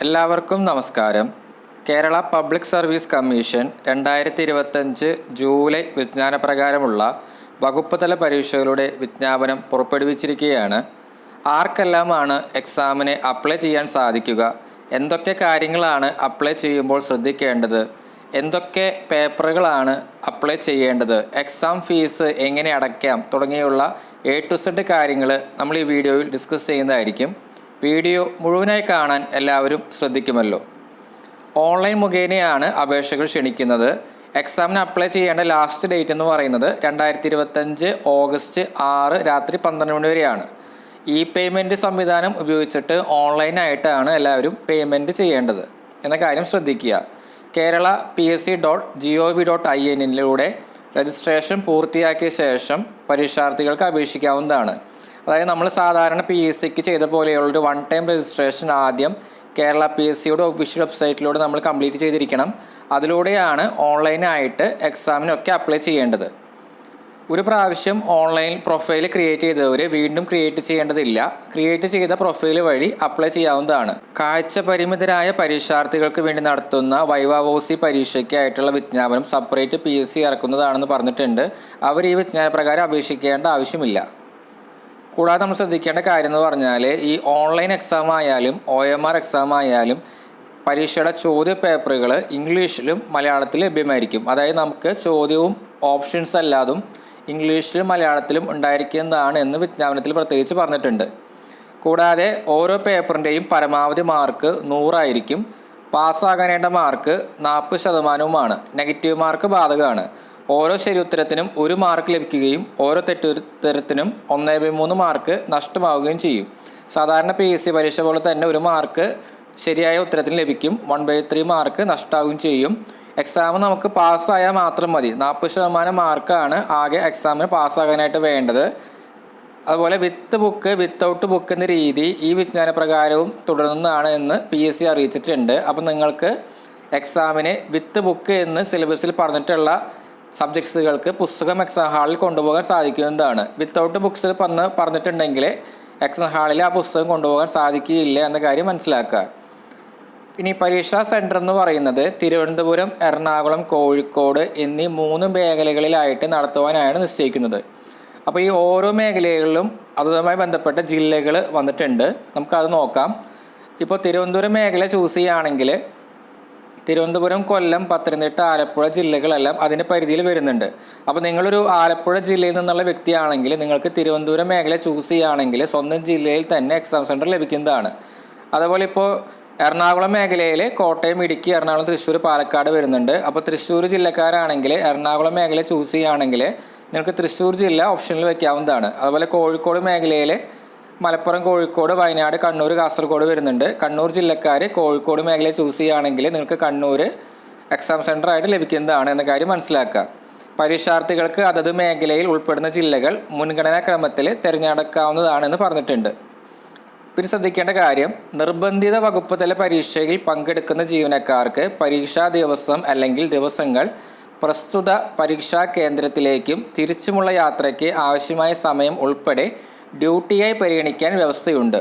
എല്ലാവർക്കും നമസ്കാരം. Kerala public service commission 2025 July വിജ്ഞാനപ്രകാരമുള്ള വകുപ്പ് തല പരീക്ഷകളുടെ വിജ്ഞാപനം പുറപ്പെടുവിച്ചിരിക്കുകയാണ്. ആർക്കെല്ലാമാണ് എക്സാമിന് അപ്ലൈ ചെയ്യാൻ സാധിക്കുക, എന്തൊക്കെ കാര്യങ്ങളാണ് അപ്ലൈ ചെയ്യുമ്പോൾ ശ്രദ്ധിക്കേണ്ടത്, എന്തൊക്കെ പേപ്പറുകളാണ് അപ്ലൈ ചെയ്യേണ്ടത്, എക്സാം ഫീസ് എങ്ങനെ അടയ്ക്കാം തുടങ്ങിയുള്ള A to Z കാര്യങ്ങൾ നമ്മൾ ഈ വീഡിയോയിൽ ഡിസ്കസ് ചെയ്യുന്നതായിരിക്കും. വീഡിയോ മുഴുവനായി കാണാൻ എല്ലാവരും ശ്രദ്ധിക്കുമല്ലോ. ഓൺലൈൻ മുഖേനയാണ് അപേക്ഷകൾ ക്ഷണിക്കുന്നത്. എക്സാമിന് അപ്ലൈ ചെയ്യേണ്ട ലാസ്റ്റ് ഡേറ്റ് എന്ന് പറയുന്നത് 2025 ഓഗസ്റ്റ് 6 രാത്രി 12 മണി വരെയാണ്. പേയ്മെൻറ്റ് സംവിധാനം ഉപയോഗിച്ചിട്ട് ഓൺലൈനായിട്ടാണ് എല്ലാവരും പേയ്മെൻറ്റ് ചെയ്യേണ്ടത് എന്ന കാര്യം ശ്രദ്ധിക്കുക. കേരള PSC.gov.in രജിസ്ട്രേഷൻ പൂർത്തിയാക്കിയ ശേഷം പരീക്ഷാർത്ഥികൾക്ക് അപേക്ഷിക്കാവുന്നതാണ്. അതായത് നമ്മൾ സാധാരണ PSCക്ക് ചെയ്ത പോലെയുള്ളൊരു വൺ ടൈം രജിസ്ട്രേഷൻ ആദ്യം കേരള PSCയുടെ ഒഫീഷ്യൽ വെബ്സൈറ്റിലൂടെ നമ്മൾ കംപ്ലീറ്റ് ചെയ്തിരിക്കണം. അതിലൂടെയാണ് ഓൺലൈനായിട്ട് എക്സാമിനൊക്കെ അപ്ലൈ ചെയ്യേണ്ടത്. ഒരു പ്രാവശ്യം ഓൺലൈൻ പ്രൊഫൈൽ ക്രിയേറ്റ് ചെയ്തവർ വീണ്ടും ക്രിയേറ്റ് ചെയ്യേണ്ടതില്ല. ക്രിയേറ്റ് ചെയ്ത പ്രൊഫൈൽ വഴി അപ്ലൈ ചെയ്യാവുന്നതാണ്. കാഴ്ച പരിമിതരായ പരീക്ഷാർത്ഥികൾക്ക് വേണ്ടി നടത്തുന്ന വൈവാവോസി പരീക്ഷയ്ക്കായിട്ടുള്ള വിജ്ഞാപനം സെപ്പറേറ്റ് PSC ഇറക്കുന്നതാണെന്ന് പറഞ്ഞിട്ടുണ്ട്. അവർ ഈ വിജ്ഞാനപ്രകാരം അപേക്ഷിക്കേണ്ട ആവശ്യമില്ല. കൂടാതെ നമ്മൾ ശ്രദ്ധിക്കേണ്ട കാര്യം എന്ന് പറഞ്ഞാൽ ഈ ഓൺലൈൻ എക്സാം ആയാലും OMR എക്സാം ആയാലും പരീക്ഷയുടെ ചോദ്യ പേപ്പറുകൾ ഇംഗ്ലീഷിലും മലയാളത്തിലും ലഭ്യമായിരിക്കും. അതായത് നമുക്ക് ചോദ്യവും ഓപ്ഷൻസ് അല്ലാതും ഇംഗ്ലീഷിലും മലയാളത്തിലും ഉണ്ടായിരിക്കുന്നതാണ് എന്ന് വിജ്ഞാപനത്തിൽ പ്രത്യേകിച്ച് പറഞ്ഞിട്ടുണ്ട്. കൂടാതെ ഓരോ പേപ്പറിൻ്റെയും പരമാവധി മാർക്ക് 100 ആയിരിക്കും. പാസ്സാകാനേണ്ട മാർക്ക് 40%. നെഗറ്റീവ് മാർക്ക് ബാധകമാണ്. ഓരോ ശരി ഉത്തരത്തിനും 1 മാർക്ക് ലഭിക്കുകയും ഓരോ തെറ്റുത്തരത്തിനും 1/3 മാർക്ക് നഷ്ടമാവുകയും ചെയ്യും. സാധാരണ PSC പരീക്ഷ പോലെ തന്നെ 1 മാർക്ക് ശരിയായ ഉത്തരത്തിന് ലഭിക്കും, 1/3 മാർക്ക് നഷ്ടമാവുകയും ചെയ്യും. എക്സാം നമുക്ക് പാസ്സായാൽ മാത്രം മതി. 40% മാർക്കാണ് ആകെ എക്സാമിന് പാസ്സാകാനായിട്ട് വേണ്ടത്. അതുപോലെ വിത്ത് ബുക്ക് വിത്തൗട്ട് ബുക്ക് എന്ന രീതി ഈ വിജ്ഞാനപ്രകാരവും തുടരുന്നതാണ് എന്ന് PSC അറിയിച്ചിട്ടുണ്ട്. അപ്പം നിങ്ങൾക്ക് എക്സാമിന് വിത്ത് ബുക്ക് എന്ന് സിലബസിൽ പറഞ്ഞിട്ടുള്ള സബ്ജക്ട്സുകൾക്ക് പുസ്തകം എക്സാം ഹാളിൽ കൊണ്ടുപോകാൻ സാധിക്കുന്നതാണ്. വിത്തൗട്ട് ബുക്സിൽ പറഞ്ഞിട്ടുണ്ടെങ്കിൽ എക്സാം ഹാളിൽ ആ പുസ്തകം കൊണ്ടുപോകാൻ സാധിക്കുകയില്ല എന്ന കാര്യം മനസ്സിലാക്കുക. ഇനി പരീക്ഷാ സെൻറ്റർ എന്ന് പറയുന്നത് തിരുവനന്തപുരം, എറണാകുളം, കോഴിക്കോട് എന്നീ 3 മേഖലകളിലായിട്ട് നടത്തുവാനാണ് നിശ്ചയിക്കുന്നത്. അപ്പോൾ ഈ ഓരോ മേഖലകളിലും അതുമായി ബന്ധപ്പെട്ട ജില്ലകൾ വന്നിട്ടുണ്ട്. നമുക്കത് നോക്കാം. ഇപ്പോൾ തിരുവനന്തപുരം മേഖല ചൂസ് ചെയ്യുകയാണെങ്കിൽ തിരുവനന്തപുരം, കൊല്ലം, പത്തനംതിട്ട, ആലപ്പുഴ ജില്ലകളെല്ലാം അതിൻ്റെ പരിധിയിൽ വരുന്നുണ്ട്. അപ്പോൾ നിങ്ങളൊരു ആലപ്പുഴ ജില്ലയിൽ നിന്നുള്ള വ്യക്തിയാണെങ്കിൽ നിങ്ങൾക്ക് തിരുവനന്തപുരം മേഖല ചൂസ് ചെയ്യുകയാണെങ്കിൽ സ്വന്തം ജില്ലയിൽ തന്നെ എക്സാം സെൻറ്റർ ലഭിക്കുന്നതാണ്. അതുപോലെ ഇപ്പോൾ എറണാകുളം മേഖലയിൽ കോട്ടയം, ഇടുക്കി, എറണാകുളം, തൃശ്ശൂർ, പാലക്കാട് വരുന്നുണ്ട്. അപ്പോൾ തൃശ്ശൂർ ജില്ലക്കാരാണെങ്കിൽ എറണാകുളം മേഖല ചൂസ് ചെയ്യുകയാണെങ്കിൽ നിങ്ങൾക്ക് തൃശ്ശൂർ ജില്ല ഓപ്ഷനിൽ വയ്ക്കാവുന്നതാണ്. അതുപോലെ കോഴിക്കോട് മേഖലയിൽ മലപ്പുറം, കോഴിക്കോട്, വയനാട്, കണ്ണൂർ, കാസർഗോഡ് വരുന്നുണ്ട്. കണ്ണൂർ ജില്ലക്കാർ കോഴിക്കോട് മേഖല ചൂസ് ചെയ്യുകയാണെങ്കിൽ നിങ്ങൾക്ക് കണ്ണൂർ എക്സാം സെൻറ്ററായിട്ട് ലഭിക്കുന്നതാണ് എന്ന കാര്യം മനസ്സിലാക്കുക. പരീക്ഷാർത്ഥികൾക്ക് അതത് മേഖലയിൽ ഉൾപ്പെടുന്ന ജില്ലകൾ മുൻഗണനാ ക്രമത്തിൽ തിരഞ്ഞെടുക്കാവുന്നതാണെന്ന് പറഞ്ഞിട്ടുണ്ട്. പിന്നെ ശ്രദ്ധിക്കേണ്ട കാര്യം, നിർബന്ധിത വകുപ്പ് തല പരീക്ഷയിൽ പങ്കെടുക്കുന്ന ജീവനക്കാർക്ക് പരീക്ഷാ ദിവസം അല്ലെങ്കിൽ ദിവസങ്ങൾ പ്രസ്തുത പരീക്ഷാ കേന്ദ്രത്തിലേക്കും തിരിച്ചുമുള്ള യാത്രയ്ക്ക് ആവശ്യമായ സമയം ഉൾപ്പെടെ ഡ്യൂട്ടിയായി പരിഗണിക്കാൻ വ്യവസ്ഥയുണ്ട്.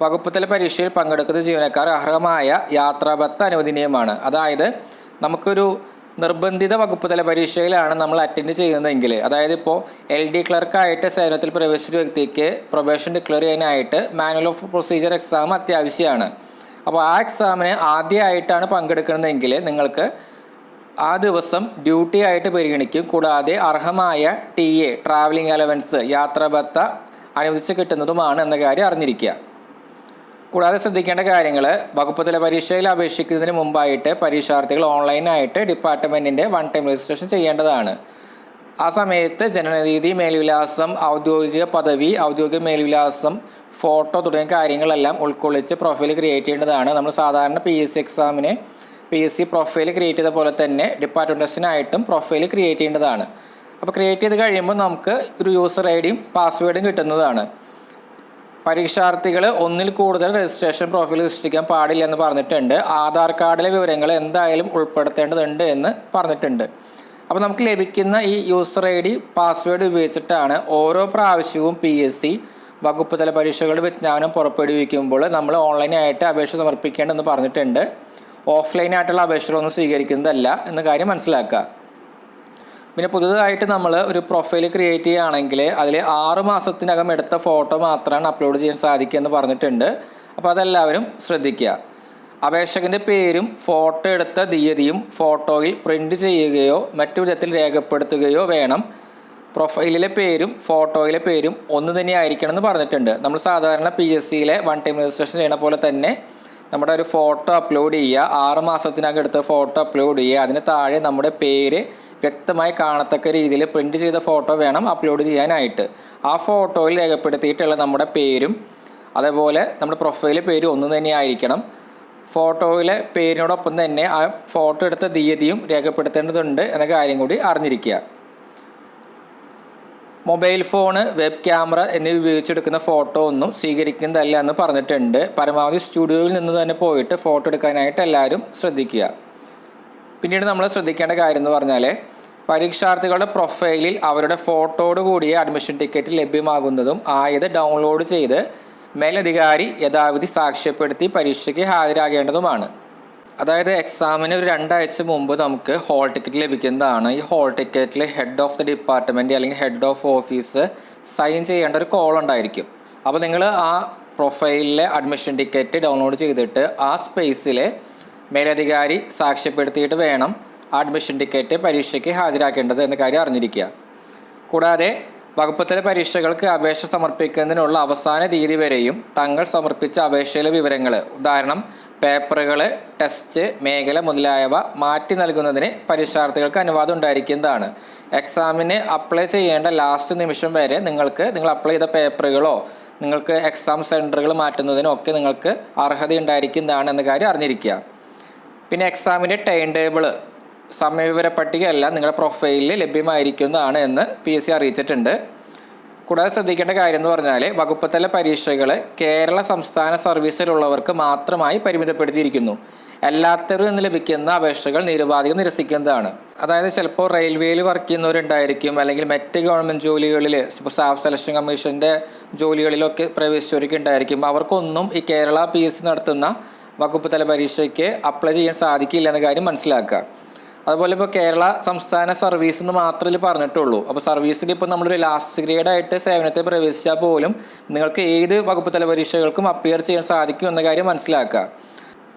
വകുപ്പ് തല പരീക്ഷയിൽ പങ്കെടുക്കുന്ന ജീവനക്കാർ അർഹമായ യാത്രാബത്ത അനുവദനീയമാണ്. അതായത് നമുക്കൊരു നിർബന്ധിത വകുപ്പ് തല പരീക്ഷയിലാണ് നമ്മൾ അറ്റൻഡ് ചെയ്യുന്നതെങ്കിൽ, അതായത് ഇപ്പോൾ LD ക്ലർക്കായിട്ട് സേവനത്തിൽ പ്രവേശിച്ച വ്യക്തിക്ക് പ്രൊബേഷൻ ഡിക്ലെയർ ചെയ്യാനായിട്ട് മാനുവൽ ഓഫ് പ്രൊസീജിയർ എക്സാം അത്യാവശ്യമാണ്. അപ്പോൾ ആ എക്സാമിന് ആദ്യമായിട്ടാണ് പങ്കെടുക്കുന്നതെങ്കിൽ നിങ്ങൾക്ക് ആ ദിവസം ഡ്യൂട്ടി ആയിട്ട് പരിഗണിക്കും. കൂടാതെ അർഹമായ TA ട്രാവലിംഗ് അലവൻസ് യാത്രാബത്ത അനുവദിച്ച് കിട്ടുന്നതുമാണ് എന്ന കാര്യം അറിഞ്ഞിരിക്കുക. കൂടാതെ ശ്രദ്ധിക്കേണ്ട കാര്യങ്ങൾ, വകുപ്പ് തല പരീക്ഷയിൽ അപേക്ഷിക്കുന്നതിന് മുമ്പായിട്ട് പരീക്ഷാർത്ഥികൾ ഓൺലൈനായിട്ട് ഡിപ്പാർട്ട്മെൻറ്റിൻ്റെ വൺ ടൈം രജിസ്ട്രേഷൻ ചെയ്യേണ്ടതാണ്. ആ സമയത്ത് ജനനതീതി, മേൽവിലാസം, ഔദ്യോഗിക പദവി, ഔദ്യോഗിക മേൽവിലാസം, ഫോട്ടോ തുടങ്ങിയ കാര്യങ്ങളെല്ലാം ഉൾക്കൊള്ളിച്ച് പ്രൊഫൈൽ ക്രിയേറ്റ് ചെയ്യേണ്ടതാണ്. നമ്മൾ സാധാരണ PSC എക്സാമിന് PSC പ്രൊഫൈൽ ക്രിയേറ്റ് ചെയ്ത പോലെ തന്നെ ഡിപ്പാർട്ട്മെൻറ്റ്സിനായിട്ടും പ്രൊഫൈൽ ക്രിയേറ്റ് ചെയ്യേണ്ടതാണ്. അപ്പോൾ ക്രിയേറ്റ് ചെയ്ത് കഴിയുമ്പോൾ നമുക്ക് ഒരു യൂസർ IDയും പാസ്വേഡും കിട്ടുന്നതാണ്. പരീക്ഷാർത്ഥികൾ ഒന്നിൽ കൂടുതൽ രജിസ്ട്രേഷൻ പ്രൊഫൈൽ സൃഷ്ടിക്കാൻ പാടില്ല എന്ന് പറഞ്ഞിട്ടുണ്ട്. ആധാർ കാർഡിലെ വിവരങ്ങൾ എന്തായാലും ഉൾപ്പെടുത്തേണ്ടതുണ്ട് എന്ന് പറഞ്ഞിട്ടുണ്ട്. അപ്പോൾ നമുക്ക് ലഭിക്കുന്ന ഈ യൂസർ ID പാസ്വേഡ് ഉപയോഗിച്ചിട്ടാണ് ഓരോ പ്രാവശ്യവും PSC വകുപ്പ് തല പരീക്ഷകളുടെ വിജ്ഞാപനം പുറപ്പെടുവിക്കുമ്പോൾ നമ്മൾ ഓൺലൈനായിട്ട് അപേക്ഷ സമർപ്പിക്കേണ്ടെന്ന് പറഞ്ഞിട്ടുണ്ട്. ഓഫ്ലൈനായിട്ടുള്ള അപേക്ഷകളൊന്നും സ്വീകരിക്കുന്നതല്ല എന്ന കാര്യം മനസ്സിലാക്കുക. പിന്നെ പുതുതായിട്ട് നമ്മൾ ഒരു പ്രൊഫൈൽ ക്രിയേറ്റ് ചെയ്യുകയാണെങ്കിൽ അതിൽ 6 മാസത്തിനകം എടുത്ത ഫോട്ടോ മാത്രമാണ് അപ്ലോഡ് ചെയ്യാൻ സാധിക്കുക എന്ന് പറഞ്ഞിട്ടുണ്ട്. അപ്പോൾ അതെല്ലാവരും ശ്രദ്ധിക്കുക. അപേക്ഷകൻ്റെ പേരും ഫോട്ടോ എടുത്ത തീയതിയും ഫോട്ടോയിൽ പ്രിൻ്റ് ചെയ്യുകയോ മറ്റു വിധത്തിൽ രേഖപ്പെടുത്തുകയോ വേണം. പ്രൊഫൈലിലെ പേരും ഫോട്ടോയിലെ പേരും ഒന്ന് തന്നെ ആയിരിക്കണം എന്ന് പറഞ്ഞിട്ടുണ്ട്. നമ്മൾ സാധാരണ PSCയിലെ വൺ ടൈം രജിസ്ട്രേഷൻ ചെയ്യണ പോലെ തന്നെ നമ്മുടെ ഒരു ഫോട്ടോ അപ്ലോഡ് ചെയ്യുക, 6 മാസത്തിനകം എടുത്ത ഫോട്ടോ അപ്ലോഡ് ചെയ്യുക. അതിന് താഴെ നമ്മുടെ പേര് വ്യക്തമായി കാണത്തക്ക രീതിയിൽ പ്രിൻ്റ് ചെയ്ത ഫോട്ടോ വേണം അപ്ലോഡ് ചെയ്യാനായിട്ട്. ആ ഫോട്ടോയിൽ രേഖപ്പെടുത്തിയിട്ടുള്ള നമ്മുടെ പേരും അതേപോലെ നമ്മുടെ പ്രൊഫൈലിലെ പേരും ഒന്നും തന്നെ ആയിരിക്കണം. ഫോട്ടോയിലെ പേരിനോടൊപ്പം തന്നെ ആ ഫോട്ടോ എടുത്ത തീയതിയും രേഖപ്പെടുത്തേണ്ടതുണ്ട് എന്ന കാര്യം കൂടി അറിഞ്ഞിരിക്കുക. മൊബൈൽ ഫോണ്, വെബ് ക്യാമറ എന്നിവ ഉപയോഗിച്ചെടുക്കുന്ന ഫോട്ടോ ഒന്നും സ്വീകരിക്കുന്നതല്ല എന്ന് പറഞ്ഞിട്ടുണ്ട്. പരമാവധി സ്റ്റുഡിയോയിൽ നിന്ന് തന്നെ പോയിട്ട് ഫോട്ടോ എടുക്കാനായിട്ട് എല്ലാവരും ശ്രദ്ധിക്കുക. പിന്നീട് നമ്മൾ ശ്രദ്ധിക്കേണ്ട കാര്യം എന്ന് പറഞ്ഞാൽ പരീക്ഷാർത്ഥികളുടെ പ്രൊഫൈലിൽ അവരുടെ ഫോട്ടോയോട് കൂടിയ അഡ്മിഷൻ ടിക്കറ്റ് ലഭ്യമാകുന്നതും ആയത് ഡൗൺലോഡ് ചെയ്ത് മേലധികാരി യഥാവിധി സാക്ഷ്യപ്പെടുത്തി പരീക്ഷയ്ക്ക് ഹാജരാകേണ്ടതുമാണ്. അതായത് എക്സാമിന് ഒരു 2 ആഴ്ച മുമ്പ് നമുക്ക് ഹോൾ ടിക്കറ്റ് ലഭിക്കുന്നതാണ്. ഈ ഹോൾ ടിക്കറ്റിൽ ഹെഡ് ഓഫ് ദി ഡിപ്പാർട്ട്മെൻറ്റ് അല്ലെങ്കിൽ ഹെഡ് ഓഫ് ഓഫീസ് സൈൻ ചെയ്യേണ്ട ഒരു കോൾ ഉണ്ടായിരിക്കും. അപ്പോൾ നിങ്ങൾ ആ പ്രൊഫൈലിലെ അഡ്മിഷൻ ടിക്കറ്റ് ഡൗൺലോഡ് ചെയ്തിട്ട് ആ സ്പേസിൽ മേലധികാരി സാക്ഷ്യപ്പെടുത്തിയിട്ട് വേണം അഡ്മിഷൻ ടിക്കറ്റ് പരീക്ഷയ്ക്ക് ഹാജരാക്കേണ്ടത് എന്ന കാര്യം അറിഞ്ഞിരിക്കുക. കൂടാതെ വകുപ്പുതല പരീക്ഷകൾക്ക് അപേക്ഷ സമർപ്പിക്കുന്നതിനുള്ള അവസാന തീയതി വരെയും തങ്ങൾ സമർപ്പിച്ച അപേക്ഷയിലെ വിവരങ്ങൾ, ഉദാഹരണം പേപ്പറുകൾ, ടെസ്റ്റ്, മേഖല മുതലായവ മാറ്റി നൽകുന്നതിന് പരീക്ഷാർത്ഥികൾക്ക് അനുവാദം ഉണ്ടായിരിക്കുന്നതാണ്. എക്സാമിന് അപ്ലൈ ചെയ്യേണ്ട ലാസ്റ്റ് നിമിഷം വരെ നിങ്ങൾ അപ്ലൈ ചെയ്ത പേപ്പറുകളോ നിങ്ങൾക്ക് എക്സാം സെൻറ്ററുകൾ മാറ്റുന്നതിനോ ഒക്കെ നിങ്ങൾക്ക് അർഹത ഉണ്ടായിരിക്കുന്നതാണ് എന്ന കാര്യം അറിഞ്ഞിരിക്കുക. പിന്നെ എക്സാമിൻ്റെ ടൈം ടേബിൾ, സമയവിവര പട്ടികയെല്ലാം നിങ്ങളുടെ പ്രൊഫൈലിൽ ലഭ്യമായിരിക്കുന്നതാണ് എന്ന് PSC അറിയിച്ചിട്ടുണ്ട്. കൂടാതെ ശ്രദ്ധിക്കേണ്ട കാര്യം എന്ന് പറഞ്ഞാൽ വകുപ്പുതല പരീക്ഷകൾ കേരള സംസ്ഥാന സർവീസിലുള്ളവർക്ക് മാത്രമായി പരിമിതപ്പെടുത്തിയിരിക്കുന്നു. എല്ലാത്തവരിൽ നിന്ന് ലഭിക്കുന്ന അപേക്ഷകൾ നിരുപാധികം നിരസിക്കുന്നതാണ്. അതായത് ചിലപ്പോൾ റെയിൽവേയിൽ വർക്ക് ചെയ്യുന്നവരുണ്ടായിരിക്കും, അല്ലെങ്കിൽ മറ്റ് ഗവൺമെൻറ് ജോലികളിൽ ഇപ്പോൾ സ്റ്റാഫ് സെലക്ഷൻ കമ്മീഷൻ്റെ ജോലികളിലൊക്കെ പ്രവേശിച്ചവരൊക്കെ ഉണ്ടായിരിക്കും. അവർക്കൊന്നും ഈ കേരള PSC നടത്തുന്ന വകുപ്പുതല പരീക്ഷയ്ക്ക് അപ്ലൈ ചെയ്യാൻ സാധിക്കില്ല എന്ന കാര്യം മനസ്സിലാക്കുക. അതുപോലെ ഇപ്പോൾ കേരള സംസ്ഥാന സർവീസ് എന്ന് മാത്രമേ പറഞ്ഞിട്ടുള്ളൂ. അപ്പോൾ സർവീസിൽ ഇപ്പോൾ നമ്മളൊരു ലാസ്റ്റ് ഗ്രേഡായിട്ട് സേവനത്തെ പ്രവേശിച്ചാൽ പോലും നിങ്ങൾക്ക് ഏത് വകുപ്പുതല പരീക്ഷകൾക്കും അപ്പിയർ ചെയ്യാൻ സാധിക്കും എന്ന കാര്യം മനസ്സിലാക്കുക.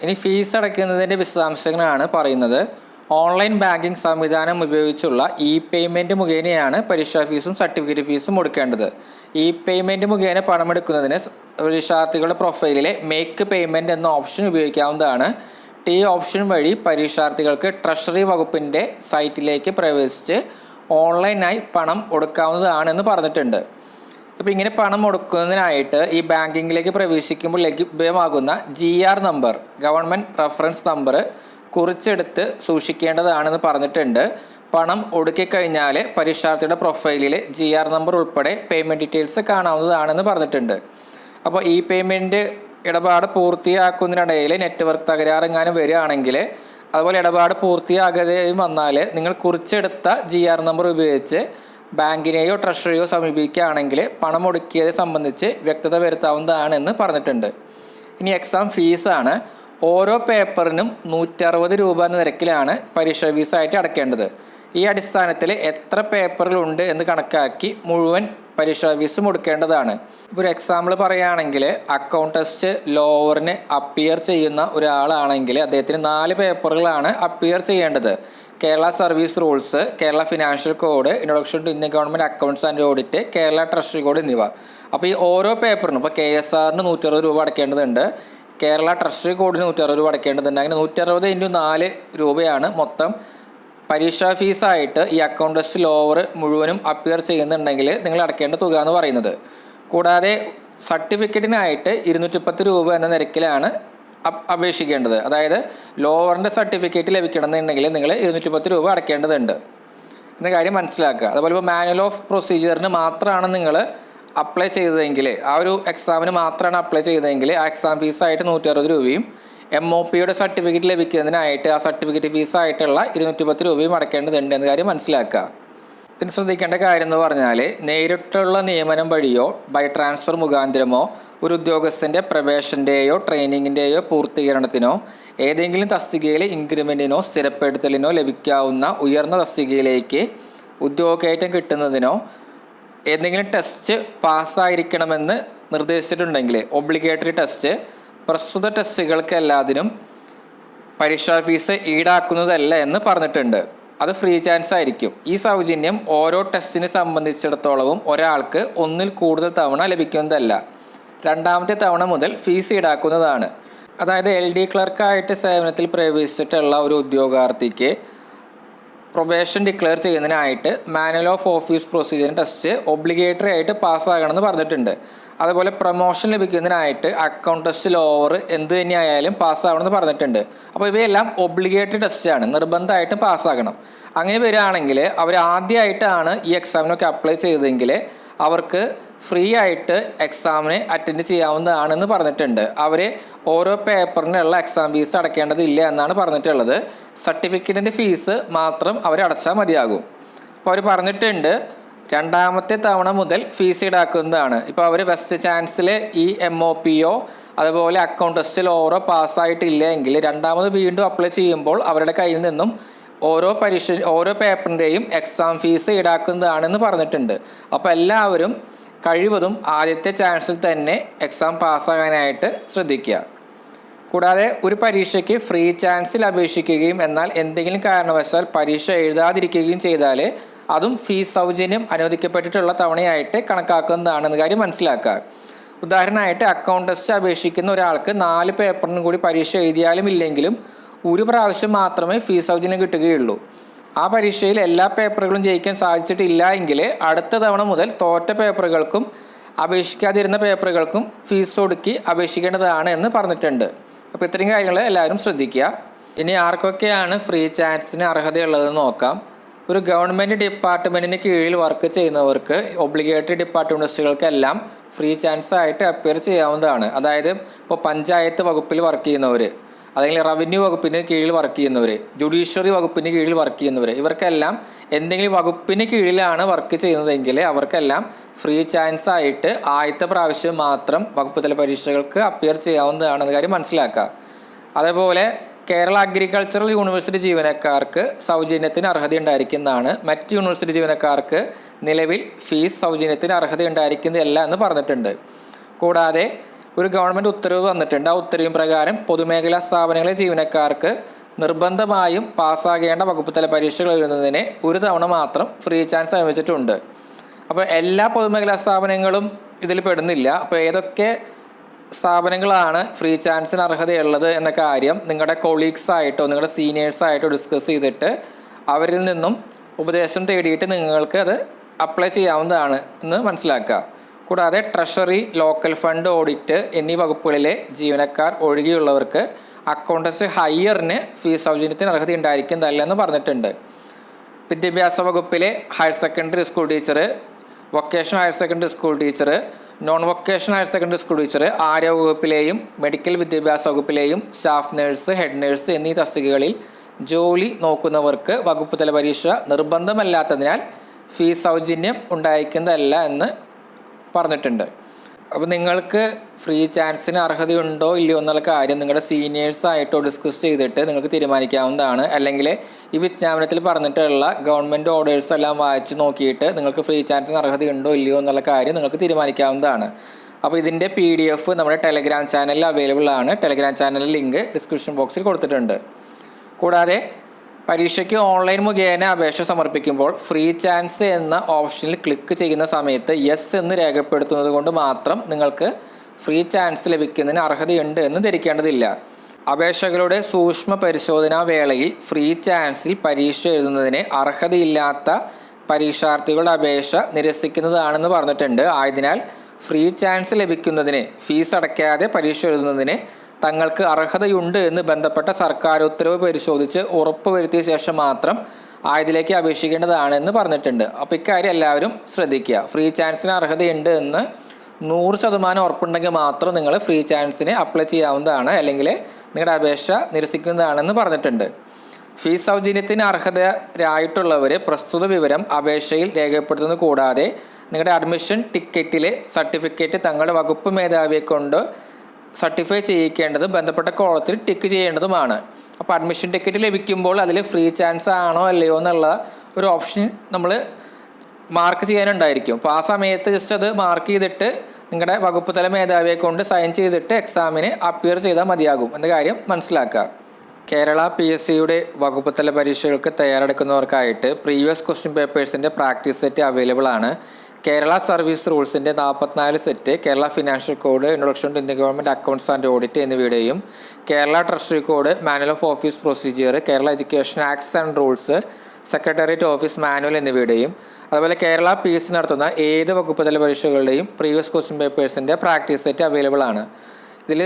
ഇനി ഫീസ് അടയ്ക്കുന്നതിൻ്റെ വിശദാംശങ്ങളാണ് പറയുന്നത്. ഓൺലൈൻ ബാങ്കിങ് സംവിധാനം ഉപയോഗിച്ചുള്ള പേയ്മെൻറ്റ് മുഖേനയാണ് പരീക്ഷാ ഫീസും സർട്ടിഫിക്കറ്റ് ഫീസും കൊടുക്കേണ്ടത്. പേയ്മെൻറ്റ് മുഖേന പണമെടുക്കുന്നതിന് പരീക്ഷാർത്ഥികളുടെ പ്രൊഫൈലിലെ മേക്ക് പേയ്മെൻറ്റ് എന്ന ഓപ്ഷൻ ഉപയോഗിക്കാവുന്നതാണ്. ഓപ്ഷൻ വഴി പരീക്ഷാർത്ഥികൾക്ക് ട്രഷറി വകുപ്പിൻ്റെ സൈറ്റിലേക്ക് പ്രവേശിച്ച് ഓൺലൈനായി പണം കൊടുക്കാവുന്നതാണെന്ന് പറഞ്ഞിട്ടുണ്ട്. അപ്പോൾ ഇങ്ങനെ പണം കൊടുക്കുന്നതിനായിട്ട് ഈ ബാങ്കിങ്ങിലേക്ക് പ്രവേശിക്കുമ്പോൾ ലഭ്യമാകുന്ന GR number, government reference number കുറിച്ചെടുത്ത് സൂക്ഷിക്കേണ്ടതാണെന്ന് പറഞ്ഞിട്ടുണ്ട്. പണം ഒടുക്കിക്കഴിഞ്ഞാൽ പരീക്ഷാർത്ഥിയുടെ പ്രൊഫൈലിൽ GR നമ്പർ ഉൾപ്പെടെ പേയ്മെൻറ്റ് ഡീറ്റെയിൽസ് കാണാവുന്നതാണെന്ന് പറഞ്ഞിട്ടുണ്ട്. അപ്പോൾ പേയ്മെൻറ്റ് ഇടപാട് പൂർത്തിയാക്കുന്നതിനിടയിൽ നെറ്റ്വർക്ക് തകരാറെങ്ങാനും വരികയാണെങ്കിൽ, അതുപോലെ ഇടപാട് പൂർത്തിയാകാതെയും വന്നാൽ നിങ്ങൾ കുറിച്ചെടുത്ത GR നമ്പർ ഉപയോഗിച്ച് ബാങ്കിനെയോ ട്രഷറിയോ സമീപിക്കുകയാണെങ്കിൽ പണം ഒടുക്കിയത് സംബന്ധിച്ച് വ്യക്തത വരുത്താവുന്നതാണെന്ന് പറഞ്ഞിട്ടുണ്ട്. ഇനി എക്സാം ഫീസാണ്. ഓരോ പേപ്പറിനും 160 രൂപ എന്ന നിരക്കിലാണ് പരീക്ഷാ ഫീസായിട്ട് അടയ്ക്കേണ്ടത്. ഈ അടിസ്ഥാനത്തിൽ എത്ര പേപ്പറിലുണ്ട് എന്ന് കണക്കാക്കി മുഴുവൻ പരീക്ഷാ ഫീസും കൊടുക്കേണ്ടതാണ്. ഇപ്പോൾ ഒരു എക്സാമ്പിൾ പറയുകയാണെങ്കിൽ അക്കൗണ്ട് ടെസ്റ്റ് ലോവറിന് അപ്പിയർ ചെയ്യുന്ന ഒരാളാണെങ്കിൽ അദ്ദേഹത്തിന് 4 പേപ്പറുകളാണ് അപ്പിയർ ചെയ്യേണ്ടത്. Kerala service rules, Kerala financial code, introduction to Indian government accounts and audit, Kerala treasury code എന്നിവ. അപ്പോൾ ഈ ഓരോ പേപ്പറിനും ഇപ്പോൾ KSRന് 160 രൂപ അടയ്ക്കേണ്ടതുണ്ട്, കേരള ട്രഷറി കോഡിന് 160 രൂപ അടയ്ക്കേണ്ടതുണ്ട്. അങ്ങനെ 160 × 4 രൂപയാണ് മൊത്തം പരീക്ഷാ ഫീസായിട്ട് ഈ അക്കൗണ്ട് ടെസ്റ്റ് ലോവർ മുഴുവനും അപ്പിയർ ചെയ്യുന്നുണ്ടെങ്കിൽ നിങ്ങൾ അടയ്ക്കേണ്ട തുക എന്ന് പറയുന്നത്. കൂടാതെ സർട്ടിഫിക്കറ്റിനായിട്ട് 210 രൂപ എന്ന നിരക്കിലാണ് അപേക്ഷിക്കേണ്ടത്. അതായത് ലോവറിൻ്റെ സർട്ടിഫിക്കറ്റ് ലഭിക്കണമെന്നുണ്ടെങ്കിൽ നിങ്ങൾ 210 രൂപ അടയ്ക്കേണ്ടതുണ്ട് എന്ന കാര്യം മനസ്സിലാക്കുക. അതുപോലെ ഇപ്പോൾ മാനുവൽ ഓഫ് പ്രൊസീജിയറിന് മാത്രമാണ് നിങ്ങൾ അപ്ലൈ ചെയ്തതെങ്കിൽ, ആ ഒരു എക്സാമിന് മാത്രമാണ് അപ്ലൈ ചെയ്തതെങ്കിൽ ആ എക്സാം ഫീസായിട്ട് 160 രൂപയും MOPയുടെ സർട്ടിഫിക്കറ്റ് ലഭിക്കുന്നതിനായിട്ട് ആ സർട്ടിഫിക്കറ്റ് ഫീസായിട്ടുള്ള 210 രൂപയും അടയ്ക്കേണ്ടതുണ്ട് എന്ന കാര്യം മനസ്സിലാക്കുക. പിന്നെ ശ്രദ്ധിക്കേണ്ട കാര്യം എന്ന് പറഞ്ഞാൽ നേരിട്ടുള്ള നിയമനം വഴിയോ ബൈ ട്രാൻസ്ഫർ മുഖാന്തരമോ ഒരു ഉദ്യോഗസ്ഥൻ്റെ പ്രവേശൻ്റെയോ ട്രെയിനിങ്ങിൻ്റെയോ പൂർത്തീകരണത്തിനോ ഏതെങ്കിലും തസ്തികയിലെ ഇൻക്രിമെൻറ്റിനോ സ്ഥിരപ്പെടുത്തലിനോ ലഭിക്കാവുന്ന ഉയർന്ന തസ്തികയിലേക്ക് ഉദ്യോഗക്കയറ്റം കിട്ടുന്നതിനോ ഏതെങ്കിലും ടെസ്റ്റ് പാസ്സായിരിക്കണമെന്ന് നിർദ്ദേശിച്ചിട്ടുണ്ടെങ്കിൽ ഒബ്ലിഗേറ്ററി ടെസ്റ്റ് പ്രസ്തുത ടെസ്റ്റുകൾക്ക് എല്ലാത്തിനും പരീക്ഷാ ഫീസ് ഈടാക്കുന്നതല്ല എന്ന് പറഞ്ഞിട്ടുണ്ട്. അത് ഫ്രീ ചാൻസ് ആയിരിക്കും. ഈ സൗജന്യം ഓരോ ടെസ്റ്റിനെ സംബന്ധിച്ചിടത്തോളവും ഒരാൾക്ക് ഒന്നിൽ കൂടുതൽ തവണ ലഭിക്കുന്നതല്ല. രണ്ടാമത്തെ തവണ മുതൽ ഫീസ് ഈടാക്കുന്നതാണ്. അതായത് LD ക്ലർക്കായിട്ട് സേവനത്തിൽ പ്രവേശിച്ചിട്ടുള്ള ഒരു ഉദ്യോഗാർത്ഥിക്ക് പ്രൊബേഷൻ ഡിക്ലെയർ ചെയ്യുന്നതിനായിട്ട് manual of office procedure test obligatory ആയിട്ട് പാസ്സാകണമെന്ന് പറഞ്ഞിട്ടുണ്ട്. അതുപോലെ പ്രൊമോഷൻ ലഭിക്കുന്നതിനായിട്ട് അക്കൗണ്ട് ടെസ്റ്റ് ലോവർ എന്ത് തന്നെയായാലും പാസ്സാകണമെന്ന് പറഞ്ഞിട്ടുണ്ട്. അപ്പോൾ ഇവയെല്ലാം ഒബ്ലിഗേറ്ററി ടെസ്റ്റാണ്, നിർബന്ധമായിട്ടും പാസ്സാകണം. അങ്ങനെ വരികയാണെങ്കിൽ അവർ ആദ്യമായിട്ടാണ് ഈ എക്സാമിനൊക്കെ അപ്ലൈ ചെയ്തതെങ്കിൽ അവർക്ക് ഫ്രീ ആയിട്ട് എക്സാമിന് അറ്റൻഡ് ചെയ്യാവുന്നതാണെന്ന് പറഞ്ഞിട്ടുണ്ട്. അവർ ഓരോ പേപ്പറിനുള്ള എക്സാം ഫീസ് അടയ്ക്കേണ്ടതില്ല എന്നാണ് പറഞ്ഞിട്ടുള്ളത്. സർട്ടിഫിക്കറ്റിൻ്റെ ഫീസ് മാത്രം അവർ അടച്ചാൽ മതിയാകും. അപ്പോൾ അവർ പറഞ്ഞിട്ടുണ്ട് രണ്ടാമത്തെ തവണ മുതൽ ഫീസ് ഈടാക്കുന്നതാണ്. ഇപ്പോൾ അവർ ഫസ്റ്റ് ചാൻസിൽ ഈ MOPയോ അതുപോലെ അക്കൗണ്ട് ടെസ്റ്റിൽ ഓരോ പാസ്സായിട്ടില്ല എങ്കിൽ രണ്ടാമത് വീണ്ടും അപ്ലൈ ചെയ്യുമ്പോൾ അവരുടെ കയ്യിൽ നിന്നും ഓരോ പേപ്പറിൻ്റെയും എക്സാം ഫീസ് ഈടാക്കുന്നതാണെന്ന് പറഞ്ഞിട്ടുണ്ട്. അപ്പോൾ എല്ലാവരും കഴിവതും ആദ്യത്തെ ചാൻസിൽ തന്നെ എക്സാം പാസ്സാകാനായിട്ട് ശ്രദ്ധിക്കുക. കൂടാതെ ഒരു പരീക്ഷയ്ക്ക് ഫ്രീ ചാൻസിൽ അപേക്ഷിക്കുകയും എന്നാൽ എന്തെങ്കിലും കാരണവശാൽ പരീക്ഷ എഴുതാതിരിക്കുകയും ചെയ്താൽ അതും ഫീസ് സൗജന്യം അനുവദിക്കപ്പെട്ടിട്ടുള്ള തവണയായിട്ട് കണക്കാക്കുന്നതാണെന്ന് കാര്യം മനസ്സിലാക്കുക. ഉദാഹരണമായിട്ട് അക്കൗണ്ട് ടെസ്റ്റ് അപേക്ഷിക്കുന്ന ഒരാൾക്ക് 4 പേപ്പറിനും കൂടി പരീക്ഷ എഴുതിയാലും ഇല്ലെങ്കിലും ഒരു പ്രാവശ്യം മാത്രമേ ഫീസ് സൗജന്യം കിട്ടുകയുള്ളൂ. ആ പരീക്ഷയിൽ എല്ലാ പേപ്പറുകളും ജയിക്കാൻ സാധിച്ചിട്ടില്ല എങ്കിൽ അടുത്ത തവണ മുതൽ തോറ്റ പേപ്പറുകൾക്കും അപേക്ഷിക്കാതിരുന്ന പേപ്പറുകൾക്കും ഫീസ് ഒടുക്കി അപേക്ഷിക്കേണ്ടതാണ് എന്ന് പറഞ്ഞിട്ടുണ്ട്. അപ്പോൾ ഇത്രയും കാര്യങ്ങൾ എല്ലാവരും ശ്രദ്ധിക്കുക. ഇനി ആർക്കൊക്കെയാണ് ഫ്രീ ചാൻസിന് അർഹതയുള്ളതെന്ന് നോക്കാം. ഒരു ഗവൺമെൻറ് ഡിപ്പാർട്ട്മെൻറ്റിന് കീഴിൽ വർക്ക് ചെയ്യുന്നവർക്ക് ഒബ്ലിഗേറ്ററി ഡിപ്പാർട്ട്മെൻറ്റുകൾക്കെല്ലാം ഫ്രീ ചാൻസ് ആയിട്ട് അപ്പിയർ ചെയ്യാവുന്നതാണ്. അതായത് ഇപ്പോൾ പഞ്ചായത്ത് വകുപ്പിൽ വർക്ക് ചെയ്യുന്നവർ, അല്ലെങ്കിൽ റവന്യൂ വകുപ്പിന് കീഴിൽ വർക്ക് ചെയ്യുന്നവർ, ജുഡീഷ്യറി വകുപ്പിന് കീഴിൽ വർക്ക് ചെയ്യുന്നവർ, ഇവർക്കെല്ലാം എന്തെങ്കിലും വകുപ്പിന് കീഴിലാണ് വർക്ക് ചെയ്യുന്നതെങ്കിൽ അവർക്കെല്ലാം ഫ്രീ ചാൻസ് ആയിട്ട് ആദ്യത്തെ പ്രാവശ്യം മാത്രം വകുപ്പ് തല പരീക്ഷകൾക്ക് അപ്പിയർ ചെയ്യാവുന്നതാണെന്ന കാര്യം മനസ്സിലാക്കുക. അതേപോലെ കേരള അഗ്രികൾച്ചറൽ യൂണിവേഴ്സിറ്റി ജീവനക്കാർക്ക് സൗജന്യത്തിന് അർഹത ഉണ്ടായിരിക്കുന്നതാണ്. മറ്റ് യൂണിവേഴ്സിറ്റി ജീവനക്കാർക്ക് നിലവിൽ ഫീസ് സൗജന്യത്തിന് അർഹത ഉണ്ടായിരിക്കുന്നതല്ല എന്ന് പറഞ്ഞിട്ടുണ്ട്. കൂടാതെ ഒരു ഗവൺമെൻറ് ഉത്തരവ് വന്നിട്ടുണ്ട്. ആ ഉത്തരവ് പ്രകാരം പൊതുമേഖലാ സ്ഥാപനങ്ങളിലെ ജീവനക്കാർക്ക് നിർബന്ധമായും പാസ്സാകേണ്ട വകുപ്പ് തല പരീക്ഷകൾ എഴുതുന്നതിന് ഒരു തവണ മാത്രം ഫ്രീ ചാൻസ് അനുവദിച്ചിട്ടുണ്ട്. അപ്പോൾ എല്ലാ പൊതുമേഖലാ സ്ഥാപനങ്ങളും ഇതിൽ പെടുന്നില്ല. അപ്പോൾ ഏതൊക്കെ സ്ഥാപനങ്ങളാണ് ഫ്രീ ചാൻസിന് അർഹതയുള്ളത് എന്ന കാര്യം നിങ്ങളുടെ കൊളീഗ്സായിട്ടോ നിങ്ങളുടെ സീനിയേഴ്സായിട്ടോ ഡിസ്കസ് ചെയ്തിട്ട് അവരിൽ നിന്നും ഉപദേശം തേടിയിട്ട് നിങ്ങൾക്ക് അത് അപ്ലൈ ചെയ്യാവുന്നതാണ് എന്ന് മനസ്സിലാക്കുക. കൂടാതെ ട്രഷറി, ലോക്കൽ ഫണ്ട്, ഓഡിറ്റ് എന്നീ വകുപ്പുകളിലെ ജീവനക്കാർ ഒഴികെയുള്ളവർക്ക് അക്കൗണ്ടൻസി ഹയറിന് ഫീസ് സൗജന്യത്തിന് അർഹത ഉണ്ടായിരിക്കുന്നതല്ല എന്ന് പറഞ്ഞിട്ടുണ്ട്. വിദ്യാഭ്യാസ വകുപ്പിലെ higher secondary school teacher, vocational higher secondary school teacher, non vocational higher secondary school teacher, ആരോഗ്യ വകുപ്പിലെയും മെഡിക്കൽ വിദ്യാഭ്യാസ വകുപ്പിലെയും സ്റ്റാഫ് നേഴ്സ്, ഹെഡ് നേഴ്സ് എന്നീ തസ്തികകളിൽ ജോലി നോക്കുന്നവർക്ക് വകുപ്പ് തല പരീക്ഷ നിർബന്ധമല്ലാത്തതിനാൽ ഫീസ് സൗജന്യം ഉണ്ടായിരിക്കുന്നതല്ല എന്ന് പറഞ്ഞിട്ടുണ്ട്. അപ്പോൾ നിങ്ങൾക്ക് ഫ്രീ ചാൻസിന് അർഹതയുണ്ടോ ഇല്ലയോ എന്നുള്ള കാര്യം നിങ്ങളുടെ സീനിയേഴ്സായിട്ടോ ഡിസ്കസ് ചെയ്തിട്ട് നിങ്ങൾക്ക് തീരുമാനിക്കാവുന്നതാണ്. അല്ലെങ്കിൽ ഈ വിജ്ഞാപനത്തിൽ പറഞ്ഞിട്ടുള്ള ഗവൺമെൻറ് ഓർഡേഴ്സ് എല്ലാം വായിച്ച് നോക്കിയിട്ട് നിങ്ങൾക്ക് ഫ്രീ ചാൻസിന് അർഹതയുണ്ടോ ഇല്ലയോ എന്നുള്ള കാര്യം നിങ്ങൾക്ക് തീരുമാനിക്കാവുന്നതാണ്. അപ്പോൾ ഇതിൻ്റെ PDF നമ്മുടെ ടെലഗ്രാം ചാനലിൽ അവൈലബിൾ ആണ്. ടെലഗ്രാം ചാനലിൽ ലിങ്ക് ഡിസ്ക്രിപ്ഷൻ ബോക്സിൽ കൊടുത്തിട്ടുണ്ട്. കൂടാതെ പരീക്ഷയ്ക്ക് ഓൺലൈൻ മുഖേന അപേക്ഷ സമർപ്പിക്കുമ്പോൾ ഫ്രീ ചാൻസ് എന്ന ഓപ്ഷനിൽ ക്ലിക്ക് ചെയ്യുന്ന സമയത്ത് യെസ് എന്ന് രേഖപ്പെടുത്തുന്നത് കൊണ്ട് മാത്രം നിങ്ങൾക്ക് ഫ്രീ ചാൻസ് ലഭിക്കുന്നതിന് അർഹതയുണ്ട് എന്ന് ധരിക്കേണ്ടതില്ല. അപേക്ഷകളുടെ സൂക്ഷ്മ പരിശോധനാ വേളയിൽ ഫ്രീ ചാൻസിൽ പരീക്ഷ എഴുതുന്നതിന് അർഹതയില്ലാത്ത പരീക്ഷാർത്ഥികളുടെ അപേക്ഷ നിരസിക്കുന്നതാണെന്ന് പറഞ്ഞിട്ടുണ്ട്. ആയതിനാൽ ഫ്രീ ചാൻസ് ലഭിക്കുന്നതിന് ഫീസ് അടയ്ക്കാതെ പരീക്ഷ എഴുതുന്നതിന് തങ്ങൾക്ക് അർഹതയുണ്ട് എന്ന് ബന്ധപ്പെട്ട സർക്കാർ ഉത്തരവ് പരിശോധിച്ച് ഉറപ്പുവരുത്തിയ ശേഷം മാത്രം ആയതിലേക്ക് അപേക്ഷിക്കേണ്ടതാണെന്ന് പറഞ്ഞിട്ടുണ്ട്. അപ്പോൾ ഇക്കാര്യം എല്ലാവരും ശ്രദ്ധിക്കുക. ഫ്രീ ചാൻസിന് അർഹതയുണ്ട് എന്ന് 100% ഉറപ്പുണ്ടെങ്കിൽ മാത്രം നിങ്ങൾ ഫ്രീ ചാൻസിന് അപ്ലൈ ചെയ്യാവുന്നതാണ്, അല്ലെങ്കിൽ നിങ്ങളുടെ അപേക്ഷ നിരസിക്കുന്നതാണെന്ന് പറഞ്ഞിട്ടുണ്ട്. ഫീസ് സൗജന്യത്തിന് അർഹതരായിട്ടുള്ളവർ പ്രസ്തുത വിവരം അപേക്ഷയിൽ രേഖപ്പെടുത്തുന്നത് കൂടാതെ നിങ്ങളുടെ അഡ്മിഷൻ ടിക്കറ്റിലെ സർട്ടിഫിക്കറ്റ് തങ്ങളുടെ വകുപ്പ് മേധാവിയെ കൊണ്ട് സർട്ടിഫൈ ചെയ്യിക്കേണ്ടത് ബന്ധപ്പെട്ട കോളത്തിൽ ടിക്ക് ചെയ്യേണ്ടതുമാണ്. അപ്പോൾ അഡ്മിഷൻ ടിക്കറ്റ് ലഭിക്കുമ്പോൾ അതിൽ ഫ്രീ ചാൻസ് ആണോ അല്ലയോ എന്നുള്ള ഒരു ഓപ്ഷൻ നമ്മൾ മാർക്ക് ചെയ്യാനുണ്ടായിരിക്കും. അപ്പോൾ ആ സമയത്ത് ജസ്റ്റ് അത് മാർക്ക് ചെയ്തിട്ട് നിങ്ങളുടെ വകുപ്പ് തല മേധാവിയെ കൊണ്ട് സൈൻ ചെയ്തിട്ട് എക്സാമിന് അപ്പിയർ ചെയ്താൽ മതിയാകും എന്ന കാര്യം മനസ്സിലാക്കുക. കേരള PSCയുടെ വകുപ്പ് തല പരീക്ഷകൾക്ക് തയ്യാറെടുക്കുന്നവർക്കായിട്ട് പ്രീവിയസ് ക്വസ്റ്റ്യൻ പേപ്പേഴ്സിൻ്റെ പ്രാക്ടീസ് സെറ്റ് അവൈലബിൾ ആണ്. കേരള സർവീസ് റൂൾസിൻ്റെ 44 set, Kerala financial code, introduction to Indian government accounts and audit എന്നിവയുടെയും Kerala treasury code, manual of office procedure, Kerala education acts and rules, secretariat office manual എന്നിവയുടെയും അതുപോലെ കേരള PSC നടത്തുന്ന ഏത് വകുപ്പ് തല പരീക്ഷകളുടെയും പ്രീവിയസ് ക്വസ്റ്റ്യൻ പേപ്പേഴ്സിൻ്റെ പ്രാക്ടീസ് സെറ്റ് അവൈലബിൾ ആണ്. ഇതിൽ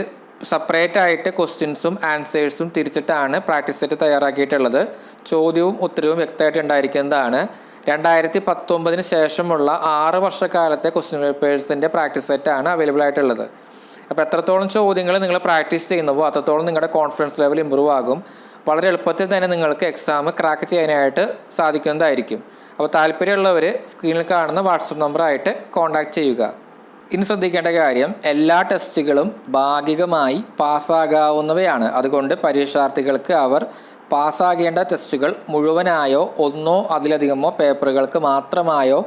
സെപ്പറേറ്റ് ആയിട്ട് ക്വസ്റ്റ്യൻസും ആൻസേഴ്സും തിരിച്ചിട്ടാണ് പ്രാക്ടീസ് സെറ്റ് തയ്യാറാക്കിയിട്ടുള്ളത്. ചോദ്യവും ഉത്തരവും വ്യക്തമായിട്ട് ഉണ്ടായിരിക്കുന്നതാണ്. 2019 ശേഷമുള്ള 6 വർഷക്കാലത്തെ ക്വസ്റ്റ്യൻ പേപ്പേഴ്സിൻ്റെ പ്രാക്ടീസ് സെറ്റാണ് അവൈലബിൾ ആയിട്ടുള്ളത്. അപ്പോൾ എത്രത്തോളം ചോദ്യങ്ങൾ നിങ്ങൾ പ്രാക്ടീസ് ചെയ്യുന്നുവോ അത്രത്തോളം നിങ്ങളുടെ കോൺഫിഡൻസ് ലെവൽ ഇമ്പ്രൂവ് ആകും. വളരെ എളുപ്പത്തിൽ തന്നെ നിങ്ങൾക്ക് എക്സാം ക്രാക്ക് ചെയ്യാനായിട്ട് സാധിക്കുന്നതായിരിക്കും. അപ്പോൾ താല്പര്യമുള്ളവർ സ്ക്രീനിൽ കാണുന്ന വാട്സപ്പ് നമ്പറായിട്ട് കോൺടാക്ട് ചെയ്യുക. ഇനി ശ്രദ്ധിക്കേണ്ട കാര്യം, എല്ലാ ടെസ്റ്റുകളും ഭാഗികമായി പാസ്സാകാവുന്നവയാണ്. അതുകൊണ്ട് പരീക്ഷാർത്ഥികൾക്ക് അവർ പാസ്സാകേണ്ട ടെസ്റ്റുകൾ മുഴുവനായോ ഒന്നോ അതിലധികമോ പേപ്പറുകൾക്ക് മാത്രമായോ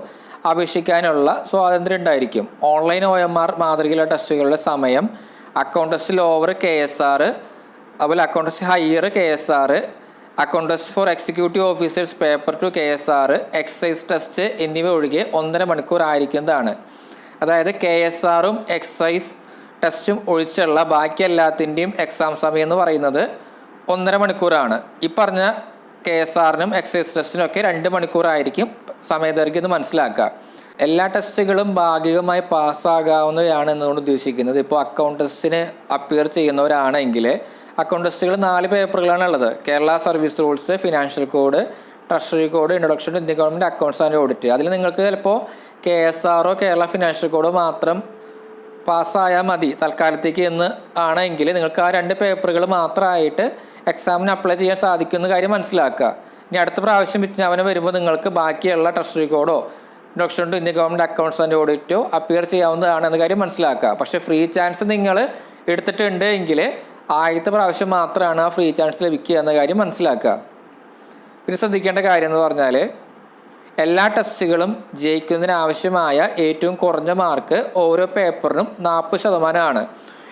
അപേക്ഷിക്കാനുള്ള സ്വാതന്ത്ര്യം ഉണ്ടായിരിക്കും. ഓൺലൈൻ OMR മാതൃകയിലുള്ള ടെസ്റ്റുകളുടെ സമയം അക്കൗണ്ടൻസി ലോവർ KSR, അതുപോലെ accountancy higher KSR, accountancy for executive officers paper two KSR, excise test എന്നിവ ഒഴികെ 1.5 മണിക്കൂർ ആയിരിക്കുന്നതാണ്. അതായത് KSRഉം എക്സൈസ് ടെസ്റ്റും ഒഴിച്ചുള്ള ബാക്കി എല്ലാത്തിൻ്റെയും എക്സാം സമയം എന്ന് പറയുന്നത് 1.5 മണിക്കൂറാണ്. ഈ പറഞ്ഞ KSRനും എക്സൈസ് ടെസ്റ്റിനൊക്കെ 2 മണിക്കൂറായിരിക്കും സമയദൈർഘ്യം എന്ന് മനസ്സിലാക്കുക. എല്ലാ ടെസ്റ്റുകളും ഭാഗികമായി പാസ്സാകാവുന്നതാണ് എന്നുകൊണ്ട് ഉദ്ദേശിക്കുന്നത്. ഇപ്പോൾ അക്കൗണ്ട് ടെസ്റ്റിന് അപ്പിയർ ചെയ്യുന്നവരാണെങ്കിൽ അക്കൗണ്ട് ടെസ്റ്റുകൾ 4 പേപ്പറുകളാണ് ഉള്ളത്. Kerala service rules, financial code, treasury code, introduction to Indian government accounts and audit. അതിൽ നിങ്ങൾക്ക് ചിലപ്പോൾ KSRO കേരള ഫിനാൻഷ്യൽ കോഡോ മാത്രം പാസ്സായാൽ മതി തൽക്കാലത്തേക്ക് എന്ന് ആണെങ്കിൽ നിങ്ങൾക്ക് ആ 2 പേപ്പറുകൾ മാത്രമായിട്ട് എക്സാമിന് അപ്ലൈ ചെയ്യാൻ സാധിക്കുന്ന കാര്യം മനസ്സിലാക്കുക. ഇനി അടുത്ത പ്രാവശ്യം വിജ്ഞാപനം വരുമ്പോൾ നിങ്ങൾക്ക് ബാക്കിയുള്ള ട്രഷറി കോഡോ introduction to Indian government accounts and ഓഡിറ്റോ അപ്പിയർ ചെയ്യാവുന്നതാണ് എന്ന കാര്യം മനസ്സിലാക്കുക. പക്ഷേ ഫ്രീ ചാൻസ് നിങ്ങൾ എടുത്തിട്ടുണ്ട് എങ്കിൽ ആദ്യത്തെ പ്രാവശ്യം മാത്രമാണ് ആ ഫ്രീ ചാൻസ് ലഭിക്കുക എന്ന കാര്യം മനസ്സിലാക്കുക. പിന്നെ ശ്രദ്ധിക്കേണ്ട കാര്യം എന്ന് പറഞ്ഞാൽ എല്ലാ ടെസ്റ്റുകളും ജയിക്കുന്നതിനാവശ്യമായ ഏറ്റവും കുറഞ്ഞ മാർക്ക് ഓരോ പേപ്പറിനും 40%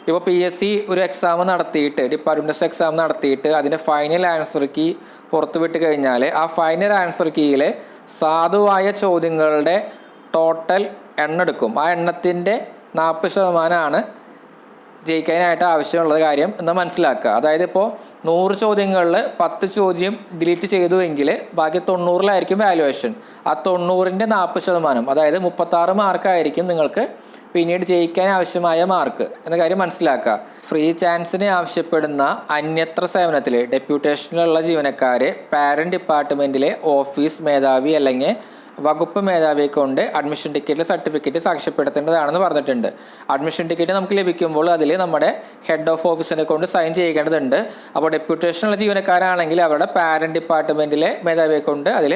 ഇപ്പോൾ PSC ഒരു എക്സാം നടത്തിയിട്ട് ഡിപ്പാർട്ട്മെൻറ്റ് എക്സാം നടത്തിയിട്ട് അതിൻ്റെ ഫൈനൽ ആൻസർ കീ പുറത്തുവിട്ട് കഴിഞ്ഞാൽ ആ ഫൈനൽ ആൻസർ കീയിൽ സാധുവായ ചോദ്യങ്ങളുടെ ടോട്ടൽ എണ്ണെടുക്കും. ആ എണ്ണത്തിൻ്റെ 40% ജയിക്കാനായിട്ട് ആവശ്യമുള്ള കാര്യം എന്ന് മനസ്സിലാക്കുക. അതായത് ഇപ്പോൾ 100 ചോദ്യങ്ങളിൽ 10 ചോദ്യം ഡിലീറ്റ് ചെയ്തു എങ്കിൽ ബാക്കി 90-ലായിരിക്കും വാല്യുവേഷൻ. ആ 90-ൻ്റെ 40%, അതായത് 36 മാർക്കായിരിക്കും നിങ്ങൾക്ക് പിന്നീട് ജയിക്കാൻ ആവശ്യമായ മാർക്ക് എന്ന കാര്യം മനസ്സിലാക്കുക. ഫ്രീ ചാൻസിന് ആവശ്യപ്പെടുന്ന അന്യത്ര സേവനത്തിൽ ഡെപ്യൂട്ടേഷനിലുള്ള ജീവനക്കാരെ പാരന്റ് ഡിപ്പാർട്ട്മെൻറ്റിലെ ഓഫീസ് മേധാവി അല്ലെങ്കിൽ വകുപ്പ് മേധാവിയെ കൊണ്ട് അഡ്മിഷൻ ടിക്കറ്റിൽ സർട്ടിഫിക്കറ്റ് സാക്ഷ്യപ്പെടുത്തേണ്ടതാണെന്ന് പറഞ്ഞിട്ടുണ്ട്. അഡ്മിഷൻ ടിക്കറ്റ് നമുക്ക് ലഭിക്കുമ്പോൾ അതിൽ നമ്മുടെ ഹെഡ് ഓഫ് ഓഫീസിനെ കൊണ്ട് സൈൻ ചെയ്യിക്കേണ്ടതുണ്ട്. അപ്പോൾ ഡെപ്യൂട്ടേഷനുള്ള ജീവനക്കാരാണെങ്കിൽ അവരുടെ പാരന്റ് ഡിപ്പാർട്ട്മെൻറ്റിലെ മേധാവിയെ കൊണ്ട് അതിൽ